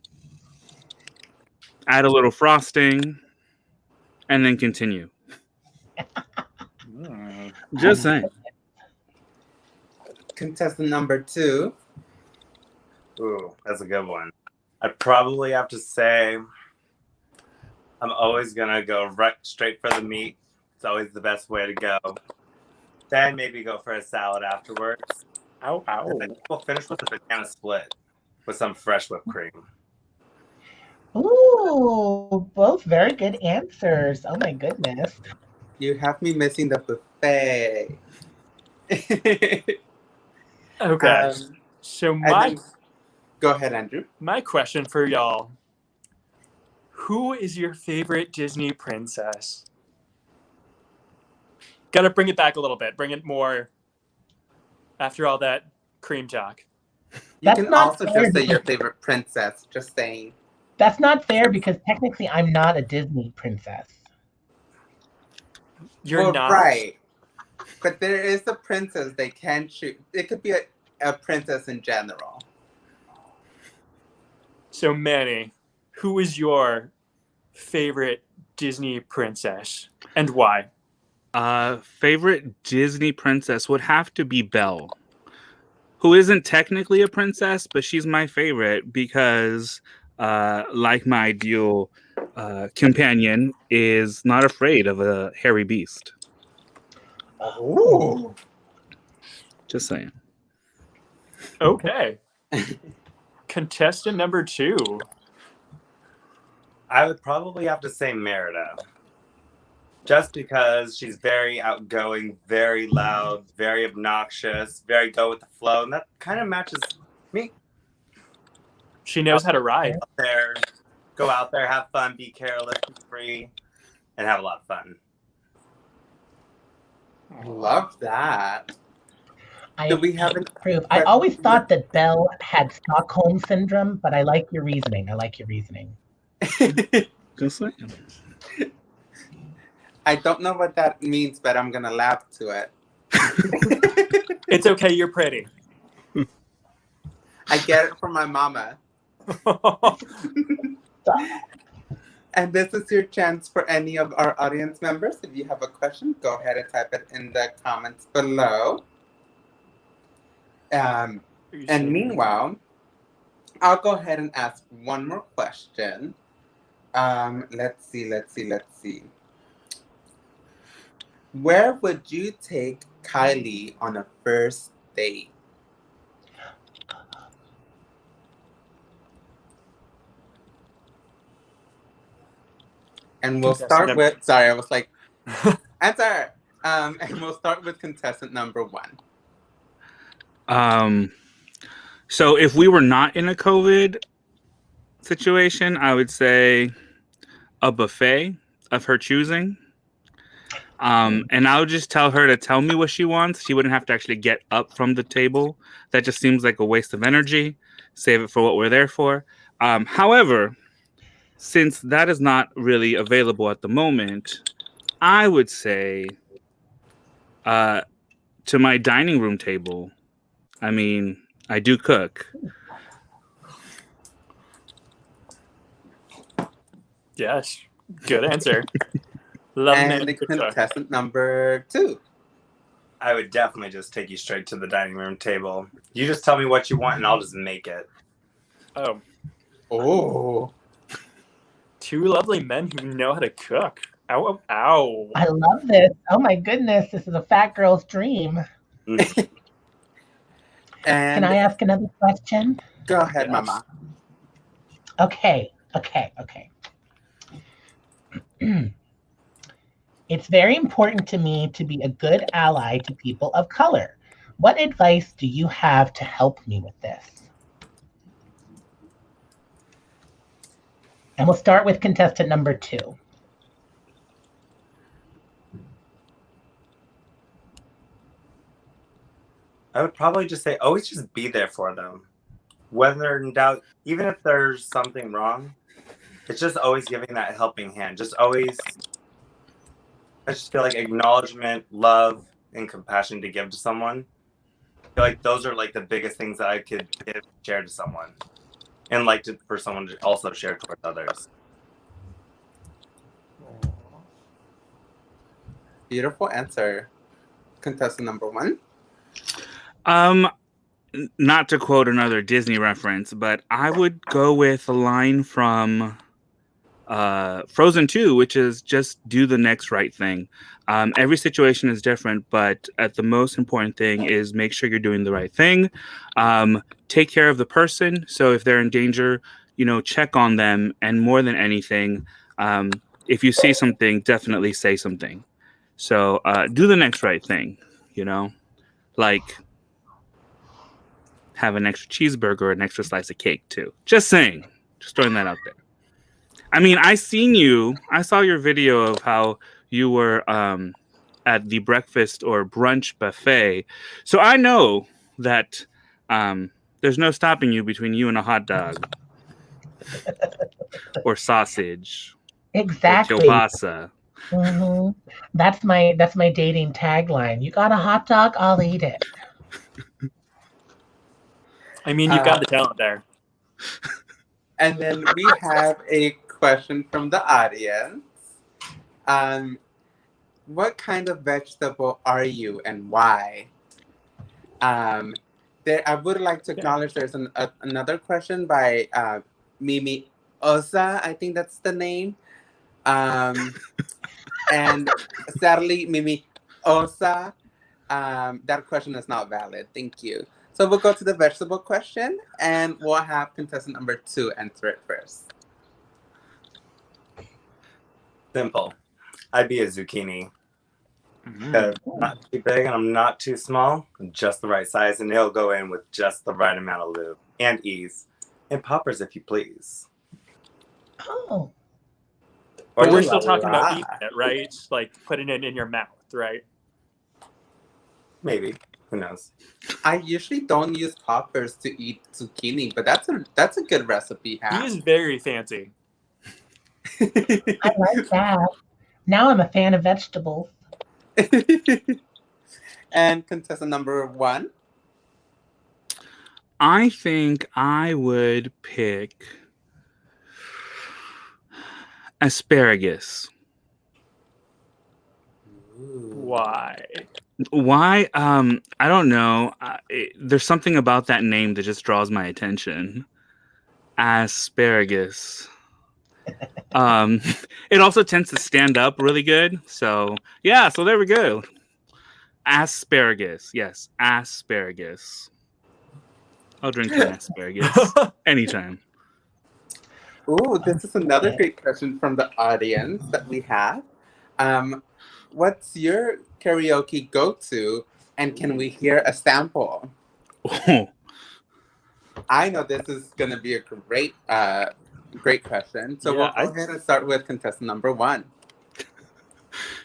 add a little frosting, and then continue. Just saying. Contestant number 2. Ooh, that's a good one. I'd probably have to say I'm always going to go right straight for the meat. It's always the best way to go. Then maybe go for a salad afterwards. Ow. And then we'll finish with a banana split with some fresh whipped cream. Ooh, both very good answers. Oh my goodness. You have me missing the buffet. Okay. So go ahead, Andrew. My question for y'all. Who is your favorite Disney princess? Gotta bring it back a little bit. Bring it more after all that cream talk. You can also just say your favorite princess. Just saying. That's not fair because technically I'm not a Disney princess. You're not? Right. But there is a princess they can choose. It could be a princess in general. So, Manny, who is your favorite Disney princess and why? Favorite Disney princess would have to be Belle, who isn't technically a princess, but she's my favorite because, like my ideal companion, is not afraid of a hairy beast. Ooh. Just saying. Okay. Contestant number 2. I would probably have to say Merida. Just because she's very outgoing, very loud, very obnoxious, very go with the flow, and that kind of matches me. She knows how to ride. Go out there, have fun, be careless, be free, and have a lot of fun. Love that. I Do we have an approve. I always thought that Belle had Stockholm syndrome, but I like your reasoning. Just saying. I don't know what that means, but I'm gonna laugh to it. It's okay, you're pretty. I get it from my mama. And this is your chance for any of our audience members. If you have a question, go ahead and type it in the comments below. And meanwhile, I'll go ahead and ask one more question. Let's see. Where would you take Kylie on a first date? And we'll start with, sorry, I was like, answer. And we'll start with contestant number 1. So if we were not in a COVID situation, I would say a buffet of her choosing. And I would just tell her to tell me what she wants. She wouldn't have to actually get up from the table. That just seems like a waste of energy. Save it for what we're there for. However, since that is not really available at the moment, I would say to my dining room table. I mean, I do cook. Yes, good answer. Love and the contestant number 2. I would definitely just take you straight to the dining room table. You just tell me what you want and I'll just make it. Oh. 2 lovely men who know how to cook. Ow, ow. I love this. Oh my goodness, this is a fat girl's dream. Can I ask another question? Go ahead, Mama. Okay. It's very important to me to be a good ally to people of color. What advice do you have to help me with this? And we'll start with contestant number 2. I would probably just say, always just be there for them. Whether in doubt, even if there's something wrong, it's just always giving that helping hand. Just always, I just feel like acknowledgement, love, and compassion to give to someone. I feel like those are like the biggest things that I could share to someone. And like for someone to also share towards others. Beautiful answer. Contestant number 1. Not to quote another Disney reference, but I would go with a line from Frozen 2, which is just do the next right thing. Every situation is different, but the most important thing is make sure you're doing the right thing. Take care of the person. So if they're in danger, check on them. And more than anything, if you see something, definitely say something. So do the next right thing, like have an extra cheeseburger or an extra slice of cake too. Just saying, just throwing that out there. I mean, I saw your video of how you were at the breakfast or brunch buffet. So I know that there's no stopping you between you and a hot dog or sausage. Exactly. Or kielbasa. Mm-hmm. That's my dating tagline. You got a hot dog? I'll eat it. I mean, you've got the talent there. And then we have a question from the audience. What kind of vegetable are you and why? I would like to acknowledge there's another question by Mimi Osa, I think that's the name. And sadly, Mimi Osa, that question is not valid. Thank you. So we'll go to the vegetable question, and we'll have contestant number 2 answer it first. Simple. I'd be a zucchini. I'm not too big and I'm not too small. I'm just the right size, and it'll go in with just the right amount of lube and ease. And poppers, if you please. Oh. But we're still talking about eating it, right? Like putting it in your mouth, right? Maybe. Who knows? I usually don't use poppers to eat zucchini, but that's a good recipe. He is very fancy. I like that. Now I'm a fan of vegetables. And contestant number 1? I think I would pick asparagus. Why? Why? I don't know. There's something about that name that just draws my attention. Asparagus. It also tends to stand up really good. So yeah, so there we go. Asparagus. Yes, asparagus. I'll drink an asparagus anytime. Ooh, this is another great question from the audience that we have. What's your karaoke go-to, and can we hear a sample? Oh. I know this is going to be a great question. So we'll go ahead and start with contestant number 1.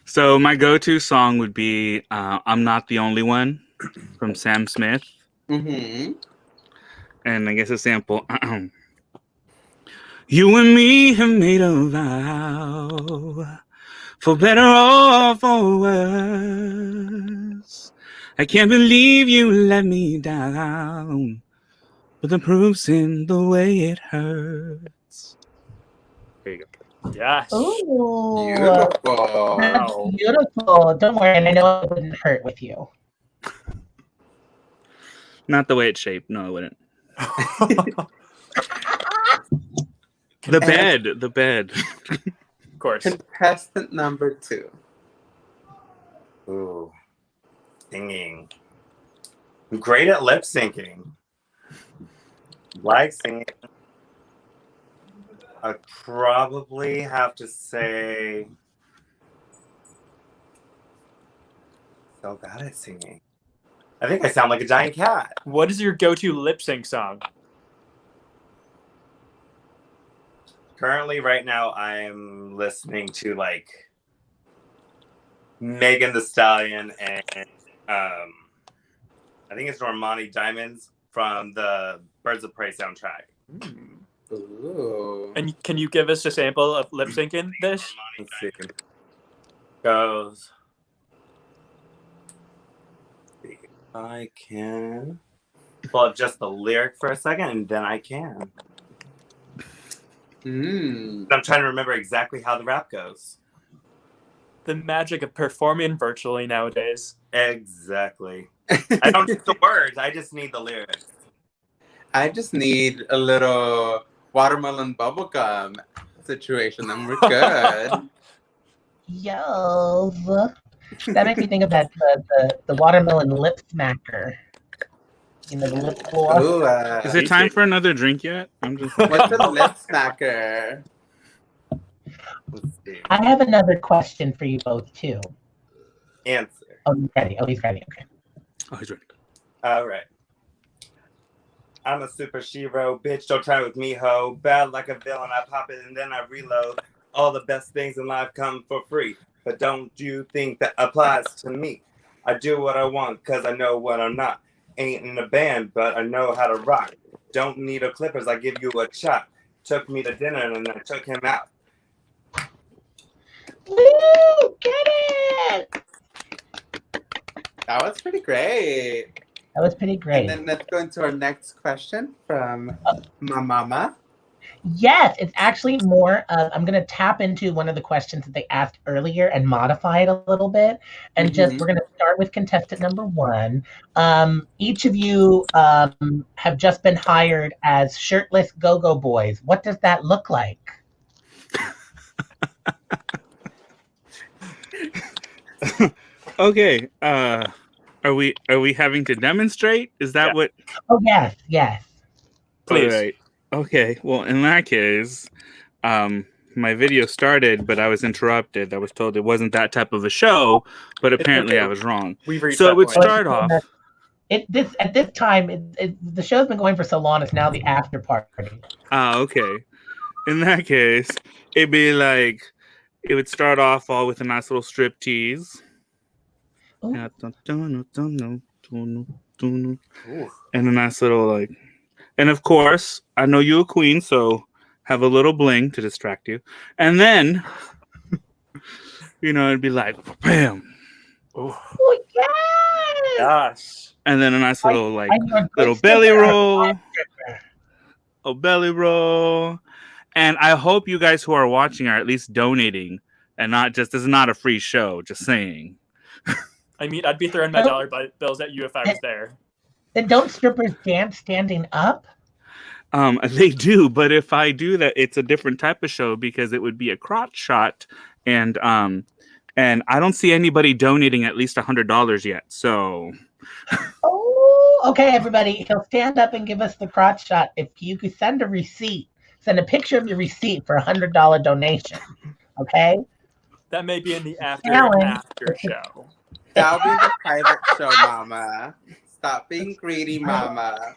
So my go-to song would be I'm Not the Only One from Sam Smith. Mm-hmm. And I guess a sample. You and me have made a vow, for better or for worse. I can't believe you let me down, but the proof's in the way it hurts. There you go. Yes. Ooh. Beautiful. That's beautiful. Don't worry, and I know it wouldn't hurt with you. Not the way it's shaped. No, it wouldn't. The bed. Of course. Contestant number 2. Ooh. Singing. I'm great at lip syncing. Like singing. I'd probably have to say so bad at singing. I think I sound like a giant cat. What is your go-to lip sync song? Currently, right now, I'm listening to like Megan Thee Stallion and I think it's Normani Diamonds from the Birds of Prey soundtrack. Ooh. And can you give us a sample of lip syncing this? Let's see. Goes. I can pull up just the lyric for a second, and then I can. I'm trying to remember exactly how the rap goes. The magic of performing virtually nowadays. Exactly. I don't need the words. I just need the lyrics. I just need a little watermelon bubblegum situation, and we're good. Yo. That makes me think of that the watermelon lip smacker. You know, the lip gloss. Ooh, Is it time for another drink yet? I'm just. What's a lip smacker? I have another question for you both too. Answer. Oh, he's ready. Okay. Oh, he's ready. All right. I'm a super shero, bitch. Don't try with me, ho. Bad like a villain. I pop it and then I reload. All the best things in life come for free. But don't you think that applies to me? I do what I want because I know what I'm not. Ain't in a band, but I know how to rock. Don't need a clippers. I give you a shot. Took me to dinner and I took him out. Woo! Get it! That was pretty great. That was pretty great. And then let's go into our next question from my mama. Yes, it's actually more of, I'm going to tap into one of the questions that they asked earlier and modify it a little bit. And just, we're going to start with contestant number 1. Each of you have just been hired as shirtless go-go boys. What does that look like? Okay. Are we having to demonstrate? Is that what? Oh, yes. Please. All right. Okay. Well, in that case, my video started, but I was interrupted. I was told it wasn't that type of a show, but apparently I was wrong. We've reached so that it would point. start off. At this time, the show's been going for so long. It's now the after party. Okay. In that case, it'd be like it would start off all with a nice little strip tease. And a nice little like, and of course, I know you're a queen, so have a little bling to distract you. And then, it'd be like, bam. Oh, yes! Gosh. And then a nice little little belly roll. A belly roll. And I hope you guys who are watching are at least donating and not just, this is not a free show, just saying. I mean, I'd be throwing my dollar bills at you if I was there. Then don't strippers dance standing up? They do, but if I do that, it's a different type of show because it would be a crotch shot, and I don't see anybody donating at least $100 yet. So, oh, okay, everybody, he'll stand up and give us the crotch shot if you could send a receipt, send a picture of your receipt for $100 donation. Okay, that may be in the after show. That'll be the private show, mama. Stop being greedy, mama.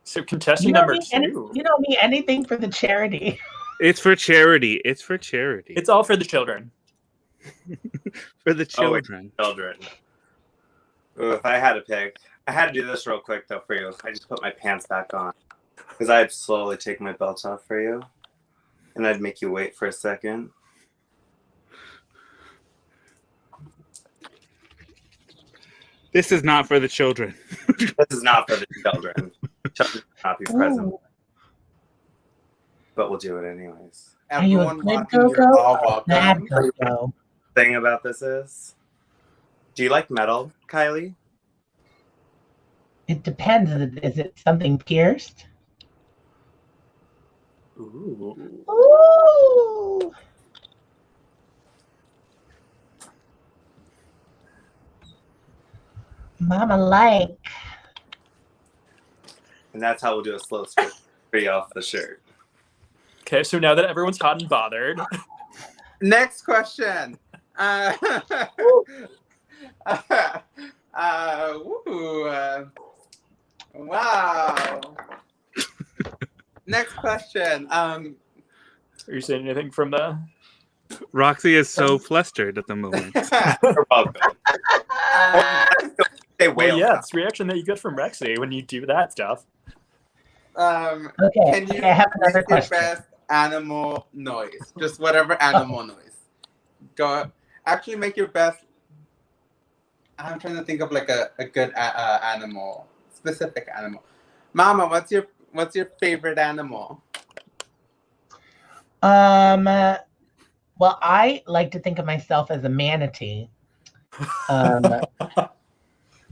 So contestant number 2. You know me, anything for the charity. It's for charity. It's for charity. It's all for the children. For the children. Children. Ooh, if I had to pick, I had to do this real quick though for you. I just put my pants back on because I'd slowly take my belt off for you, and I'd make you wait for a second. This is not for the children. This is not for the children. Children will not be present. But we'll do it anyways. Everyone watching, you're all welcome. Thing about this is, do you like metal, Kylie? It depends. Is it something pierced? Ooh. Ooh. Mama like. And that's how we'll do a slow strip for you off the shirt. Okay, so now that everyone's hot and bothered. Next question. Wow. Next question. Are you saying anything from the... Roxy is so flustered at the moment. You're welcome. Well, yeah, it's the reaction that you get from Rexy when you do that stuff. Okay, Can you I have another make your question. best animal noise? Just whatever animal noise. Go. Actually, make your best. I'm trying to think of like a good animal, specific animal. Mama, what's your favorite animal? Well, I like to think of myself as a manatee.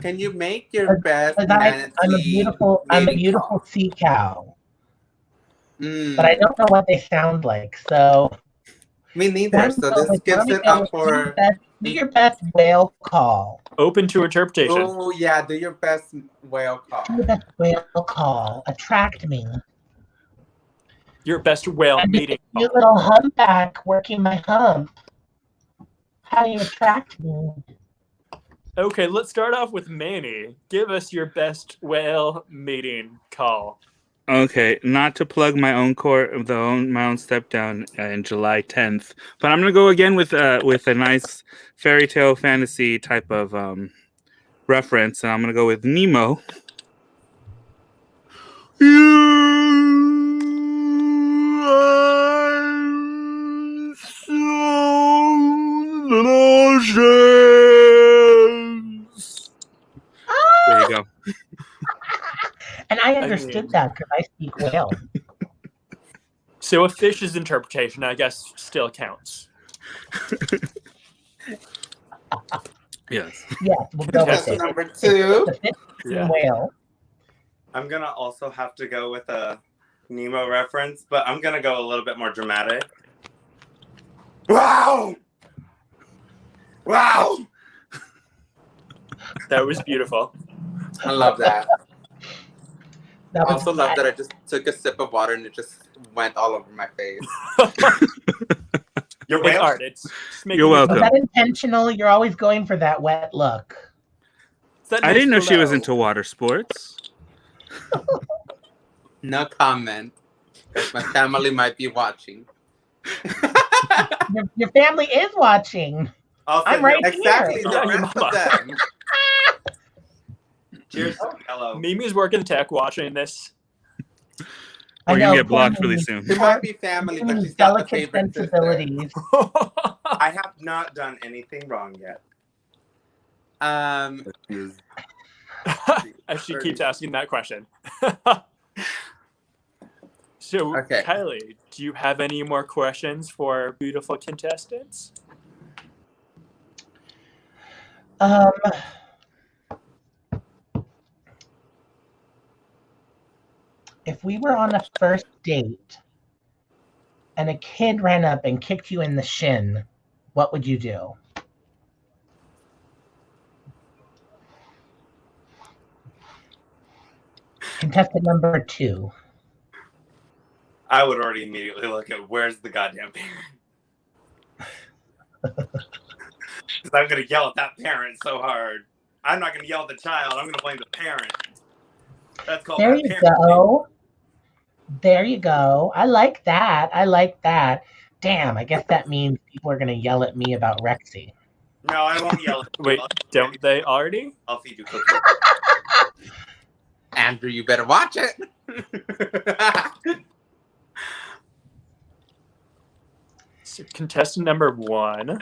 Can you make your best manatee? I'm a beautiful sea cow. But I don't know what they sound like, so. Me neither. So this gives it up for. Do your best whale call. Open to interpretation. Oh yeah, do your best whale call. Do your best whale call. Attract me. Your best whale meeting. You little humpback working my hump. How do you attract me? Okay, let's start off with Manny. Give us your best whale mating call. Okay, not to plug my own my own step down in July 10th, but I'm gonna go again with a nice fairy tale fantasy type of reference, and I'm gonna go with Nemo. understood that because I speak whale. So a fish's interpretation, I guess, still counts. Yes. Yes, we'll go with That's it. number 2. The fish Yeah. whale. I'm gonna also have to go with a Nemo reference, but I'm gonna go a little bit more dramatic. Wow! Wow! That was beautiful. I love that. That I was also love that I just took a sip of water and it just went all over my face. You're It's welcome. art. It's just making You're me- welcome. Was that intentional? You're always going for that wet look. It's that I nice didn't know she was glow. into water sports. No comment. 'Cause my family might be watching. Your family is watching. Also, I'm right Exactly, here. the Yeah, your rest mama. of them. Cheers. Hello. Mimi's working tech watching this. I Or you know, get blocked poor really Mimi. soon. She might be family, but Mimi's she's not the delicate favorite sister. sensibilities. I have not done anything wrong yet. As she keeps asking that question. So, Okay. Kylie, do you have any more questions for beautiful contestants? If we were on a first date and a kid ran up and kicked you in the shin, what would you do? Contestant number 2. I would already immediately look at where's the goddamn parent. Because I'm going to yell at that parent so hard. I'm not going to yell at the child. I'm going to blame the parent. That's called There bad you parenting. go. There you go. I like that. I like that. Damn, I guess that means people are going to yell at me about Rexy. No, I won't yell at you. Wait, don't they already? I'll feed you cookies. Andrew, you better watch it. So contestant number 1.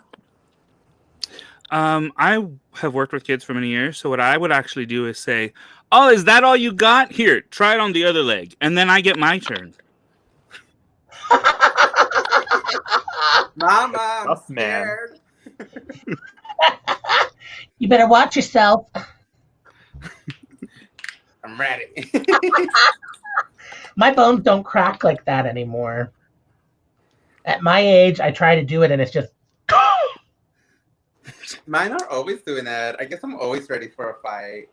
I have worked with kids for many years, so what I would actually do is say, "Oh, is that all you got? Here, try it on the other leg," and then I get my turn. Mama, I'm Tough man. scared. You better watch yourself. I'm ready. My bones don't crack like that anymore. At my age, I try to do it and it's just Mine are always doing that. I guess I'm always ready for a fight.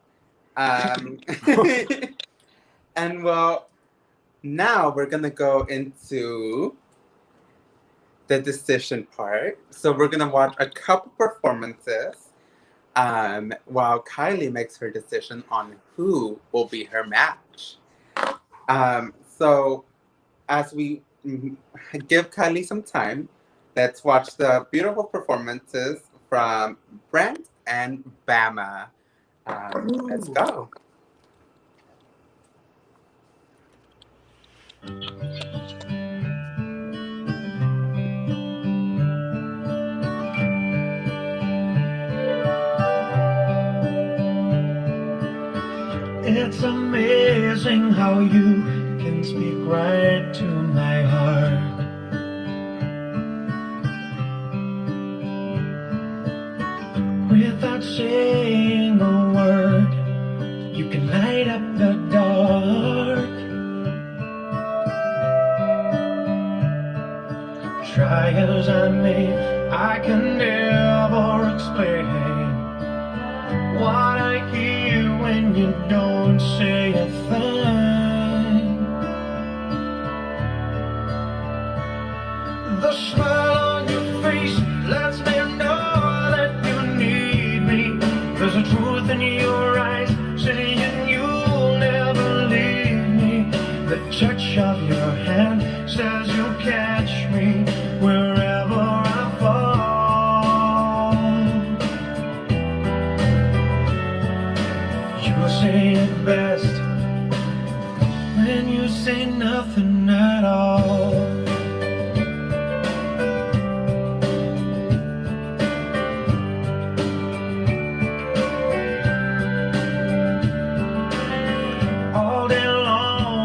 And well, now we're gonna go into the decision part. So we're gonna watch a couple performances while Kylie makes her decision on who will be her match. So as we give Kylie some time, let's watch the beautiful performances from Brent and Bama. Let's go. It's amazing how you can speak right to my heart. Without saying a word, you can light up the dark. Try as I may, I can never explain what I hear when you don't say a thing. The smile on your face lets me know that you need me. There's a truth in your eyes saying you'll never leave me. The touch of your hand says you'll catch me wherever I fall. You say it best when you say nothing at all. All day long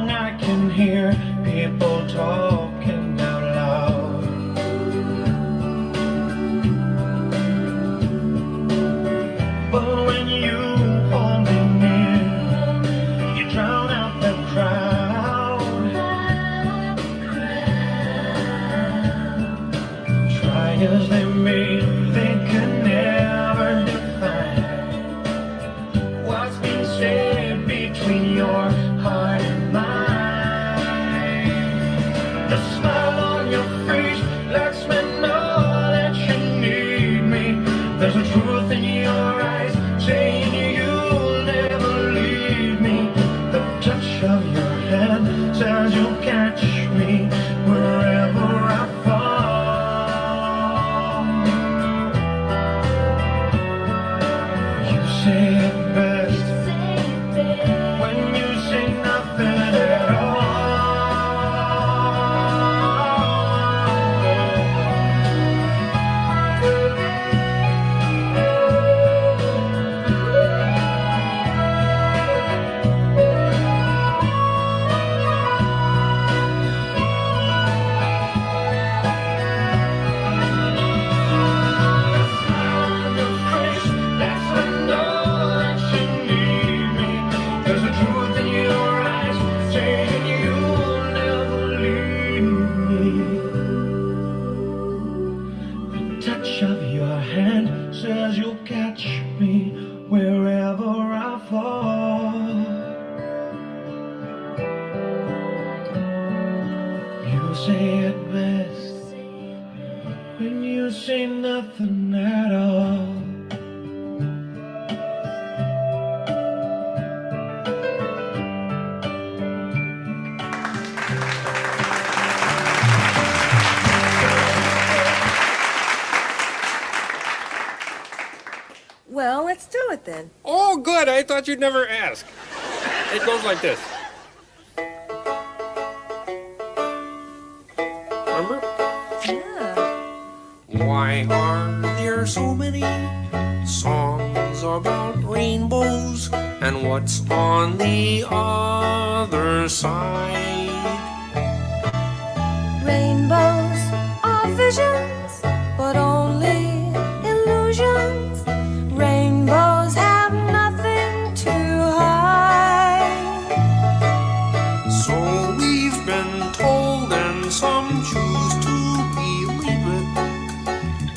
hand says you'll catch me wherever I fall. You say it best when you say nothing at all. Says you'll catch me wherever I fall. You say it best when you say nothing at all. Well, let's do it then. Oh, good. I thought you'd never ask. It goes like this. Remember? Yeah. Why are there so many songs about rainbows? And what's on the other side? Rainbows are visions, but only illusions. Rainbows have nothing to hide. So we've been told, and some choose to believe it.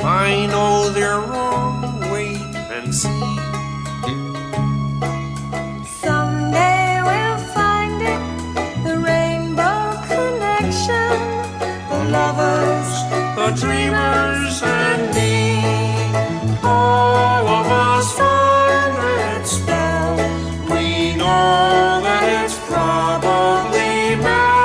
I know they're wrong, wait and see. Someday we'll find it, the rainbow connection. The lovers, The dreamers and me. All of us under its spell. We know that it's probably magic.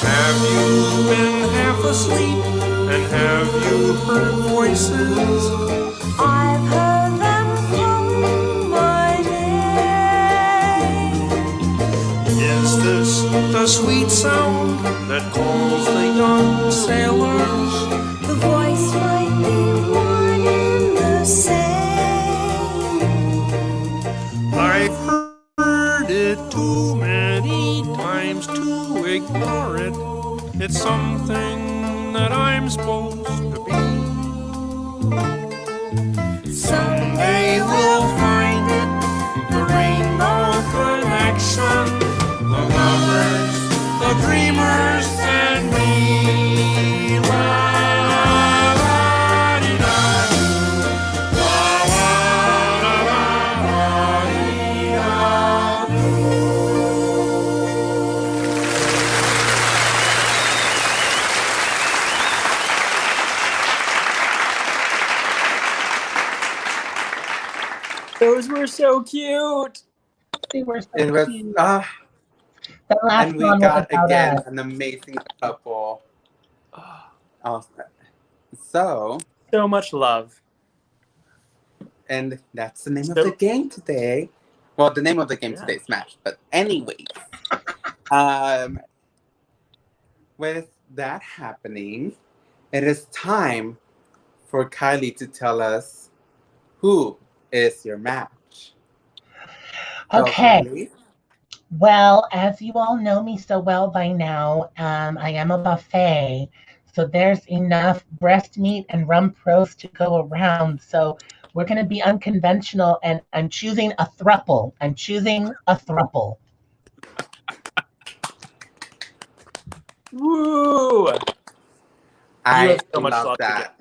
Have you been half asleep? And have you heard voices? I've heard them call my name. Is this the sweet sound that calls the young sailors? The voice might be one and the same. I've heard it too many times to ignore it. It's something that I'm supposed to be. Someday we'll find it, the rainbow connection. The lovers, the dreamers, and me. Those were so cute. They were so It was, cute. That last and we one was got about again us. an amazing couple. So much love. And that's the name of the game today. Well, the name of the game today is Smash. But anyways, with that happening, it is time for Kylie to tell us who is your match. Okay. Kylie? Well, as you all know me so well by now, I am a buffet. So there's enough breast meat and rump roast to go around. So we're going to be unconventional, and I'm choosing a throuple. I'm choosing a throuple. Woo! I have so much love love to that.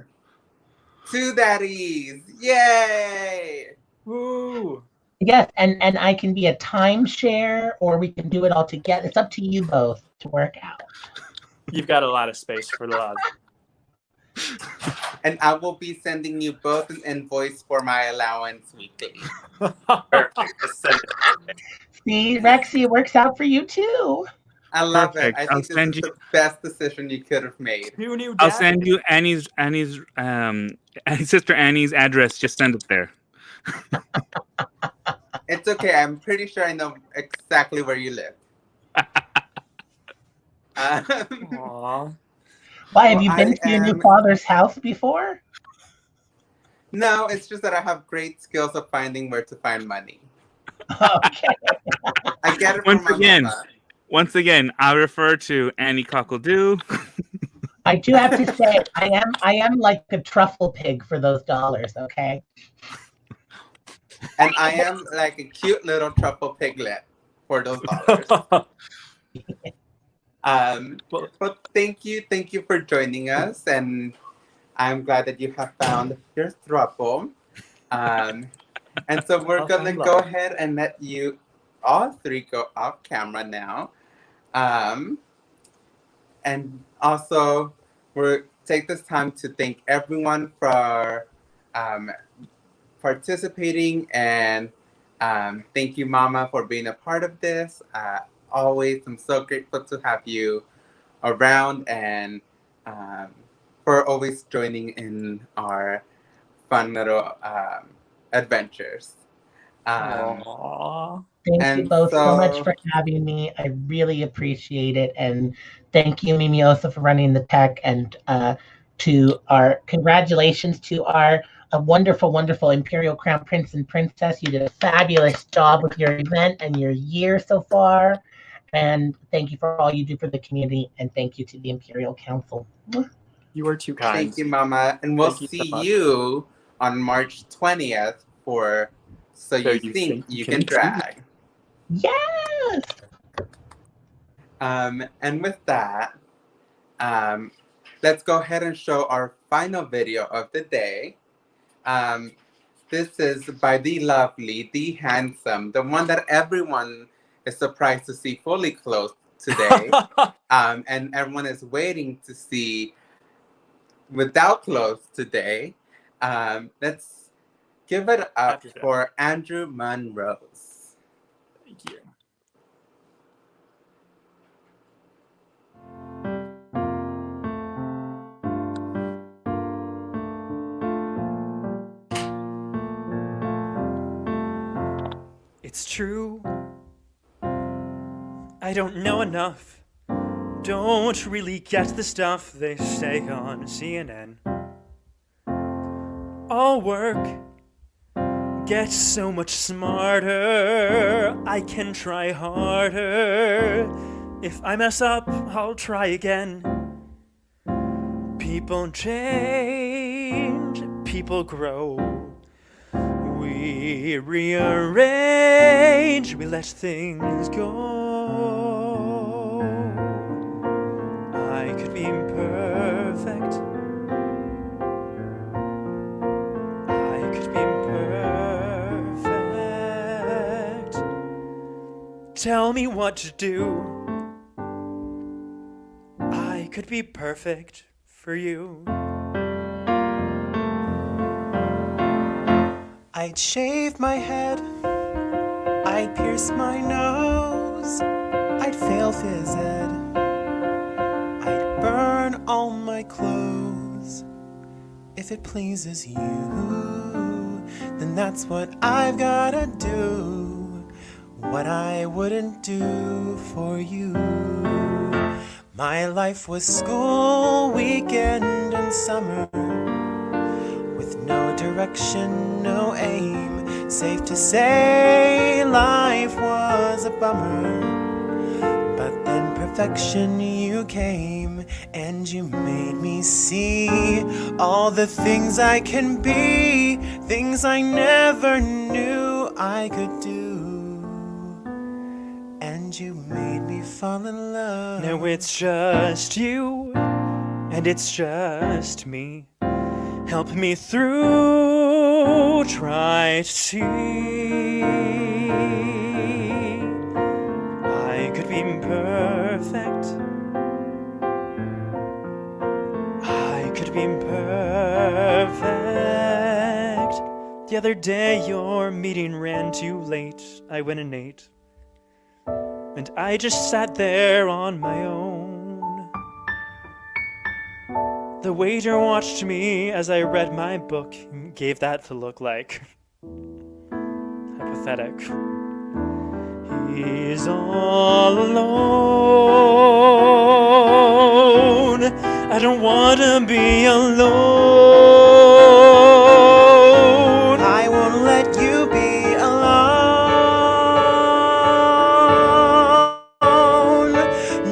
Two daddies. Yay! Woo! Yes, and I can be a timeshare, or we can do it all together. It's up to you both to work out. You've got a lot of space for love. And I will be sending you both an invoice for my allowance weekly. Perfect. Just send it. See, Rexy, it works out for you too. I love Perfect. it. I think this is the best decision you could have made. I'll send you Annie's sister Annie's address. Just send it there. It's okay. I'm pretty sure I know exactly where you live. Aww. Why, have you been to your new father's house before? No, it's just that I have great skills of finding where to find money. Okay. I get it from my mama. Once again, I refer to Annie Cockledoo. I do have to say, I am like a truffle pig for those dollars, okay? And I am like a cute little truffle piglet for those dollars. But thank you for joining us, and I'm glad that you have found your throuple. And so we're gonna go ahead and let you all three go off camera now. And also we'll take this time to thank everyone for participating, and thank you, Mama, for being a part of this. Always, I'm so grateful to have you around, and for always joining in our fun little adventures. Thank you both so much for having me. I really appreciate it. And thank you, Mimiosa, for running the tech. And congratulations to our wonderful, wonderful Imperial Crown Prince and Princess. You did a fabulous job with your event and your year so far. And thank you for all you do for the community. And thank you to the Imperial Council. You are too kind. Thank you, Mama. And we'll see you on March 20th for So You Think You Can Drag. Yes! And with that, let's go ahead and show our final video of the day. This is by the lovely, the handsome, the one that everyone is surprised to see fully clothed today. And everyone is waiting to see without clothes today. Let's give it up for Andrew Munrose. Thank you. It's true, I don't know enough. Don't really get the stuff they say on CNN. All work gets so much smarter. I can try harder. If I mess up, I'll try again. People change, people grow. We rearrange, we let things go. I could be imperfect. I could be imperfect. Tell me what to do. I could be perfect for you. I'd shave my head, I'd pierce my nose, I'd fail phys ed, I'd burn all my clothes. If it pleases you, then that's what I've gotta do. What I wouldn't do for you. My life was school, weekend, and summer. No direction, no aim. Safe to say life was a bummer. But then perfection you came, and you made me see all the things I can be, things I never knew I could do. And you made me fall in love. Now it's just you, and it's just me. Help me through, try to see. I could be imperfect. I could be imperfect. The other day your meeting ran too late. I went and ate, and I just sat there on my own. The waiter watched me as I read my book and gave that to look like pathetic. He's all alone. I don't want to be alone. I won't let you be alone.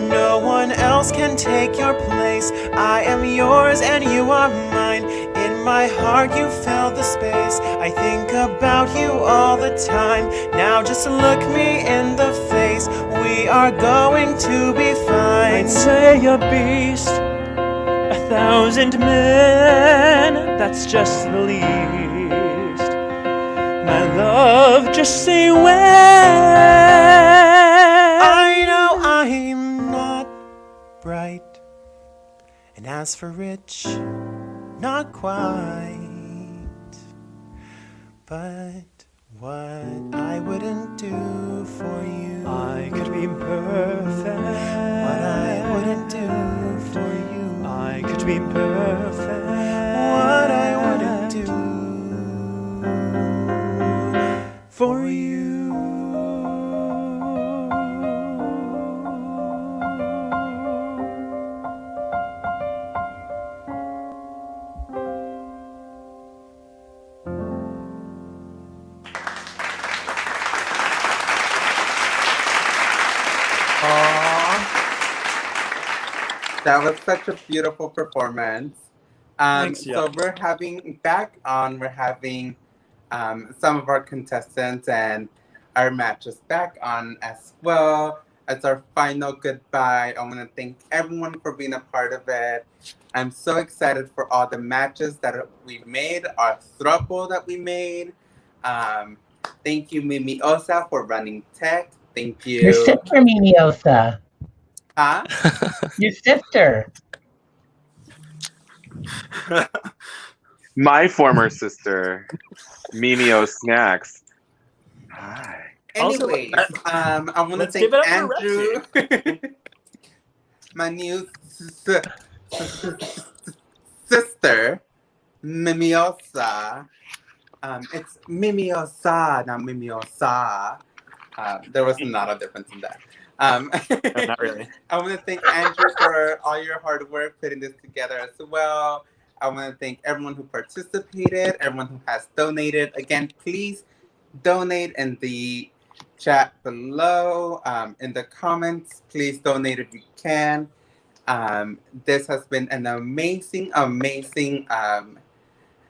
No one else can take your place. I am yours and you are mine. In my heart you fill the space. I think about you all the time. Now just look me in the face. We are going to be fine. I'd say a beast, 1,000 men, that's just the least. My love, just say when. I know I'm not bright, and as for rich, not quite. But what I wouldn't do for you, I could be perfect. What I wouldn't do for you, I could be perfect. What I wouldn't do for you. That was such a beautiful performance. Thanks, yeah. So we're having some of our contestants and our matches back on as well. As our final goodbye, I want to thank everyone for being a part of it. I'm so excited for all the matches that we made, our throuple that we made. Thank you, Mimi Osa, for running tech. Thank you. Your sister, Mimi Osa. Huh? Your sister. My former sister, Minio Snacks. Hi. Anyways, I want to let's thank give it up for Andrew, my new sister, Mimiosa. It's Mimiosa, not Mimiosa. There was not a difference in that. No, not really. I want to thank Andrew for all your hard work putting this together as well. I want to thank everyone who participated, everyone who has donated. Again, please donate in the chat below, in the comments. Please donate if you can. This has been an amazing, amazing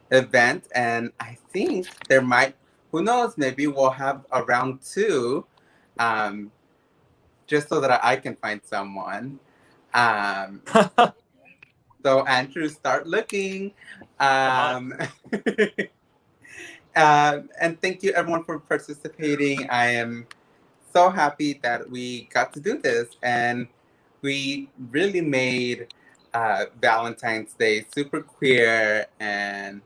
event, and I think there might, who knows, maybe we'll have a round 2, just so that I can find someone. So Andrew, start looking. And thank you everyone for participating. I am so happy that we got to do this, and we really made Valentine's Day super queer, and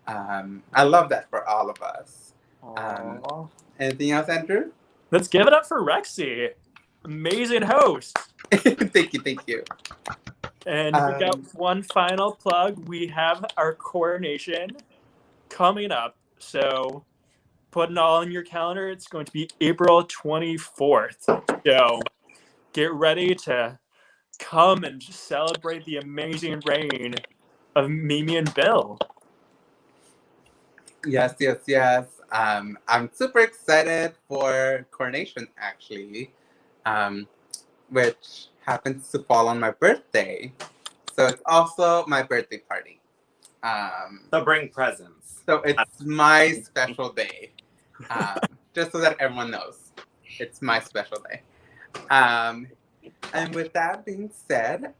I love that for all of us. Anything else, Andrew? Let's give it up for Rexy. Amazing host. Thank you. And we got one final plug. We have our coronation coming up. So put it all in your calendar. It's going to be April 24th. So get ready to come and just celebrate the amazing reign of Mimi and Bill. Yes. I'm super excited for coronation, actually, which happens to fall on my birthday. So it's also my birthday party. So bring presents. So it's my special day. Just so that everyone knows, it's my special day. And with that being said,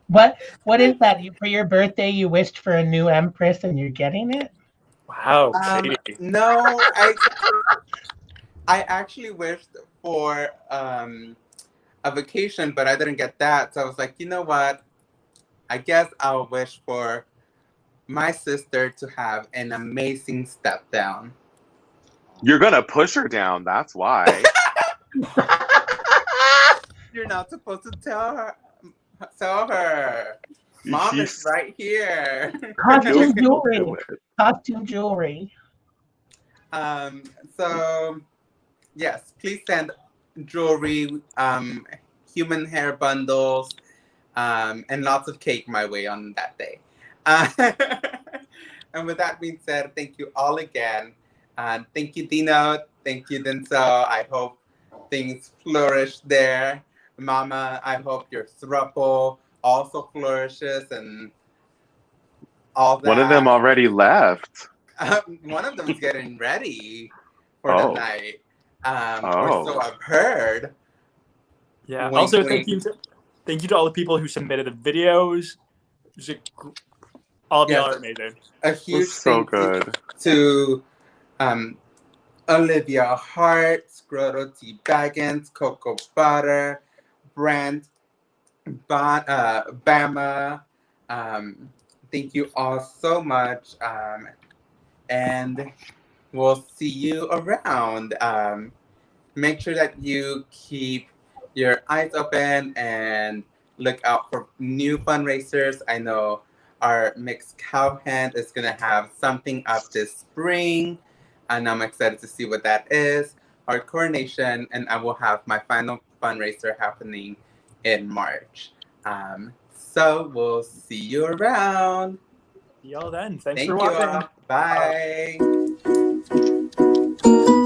What is that? For your birthday, you wished for a new Empress and you're getting it? Wow, no, I actually wished for a vacation, but I didn't get that. So I was like, you know what? I guess I'll wish for my sister to have an amazing step down. You're gonna push her down. That's why. You're not supposed to tell her. Tell her. Mom is right here. Costume jewelry. Costume jewelry. So yes, please send jewelry, human hair bundles, and lots of cake my way on that day. And with that being said, thank you all again. Thank you, Dino. Thank you, Denzel. I hope things flourish there. Mama, I hope your throuple also flourishes and all that. One of them already left. One of them is getting ready for the night. Or so I've heard. Yeah. Wink, Also, wink. thank you to all the people who submitted the videos. All of y'all are amazing. A huge so thank you good. to Olivia Hart, Scroto T Bagginz, Coco Buttah, Brent, Bama. Thank you all so much. And we'll see you around. Make sure that you keep your eyes open and look out for new fundraisers. I know our mixed cow hand is going to have something up this spring, and I'm excited to see what that is. Our coronation, and I will have my final fundraiser happening in March. So we'll see you around. See y'all then. Thanks Thank for you watching. all. Bye.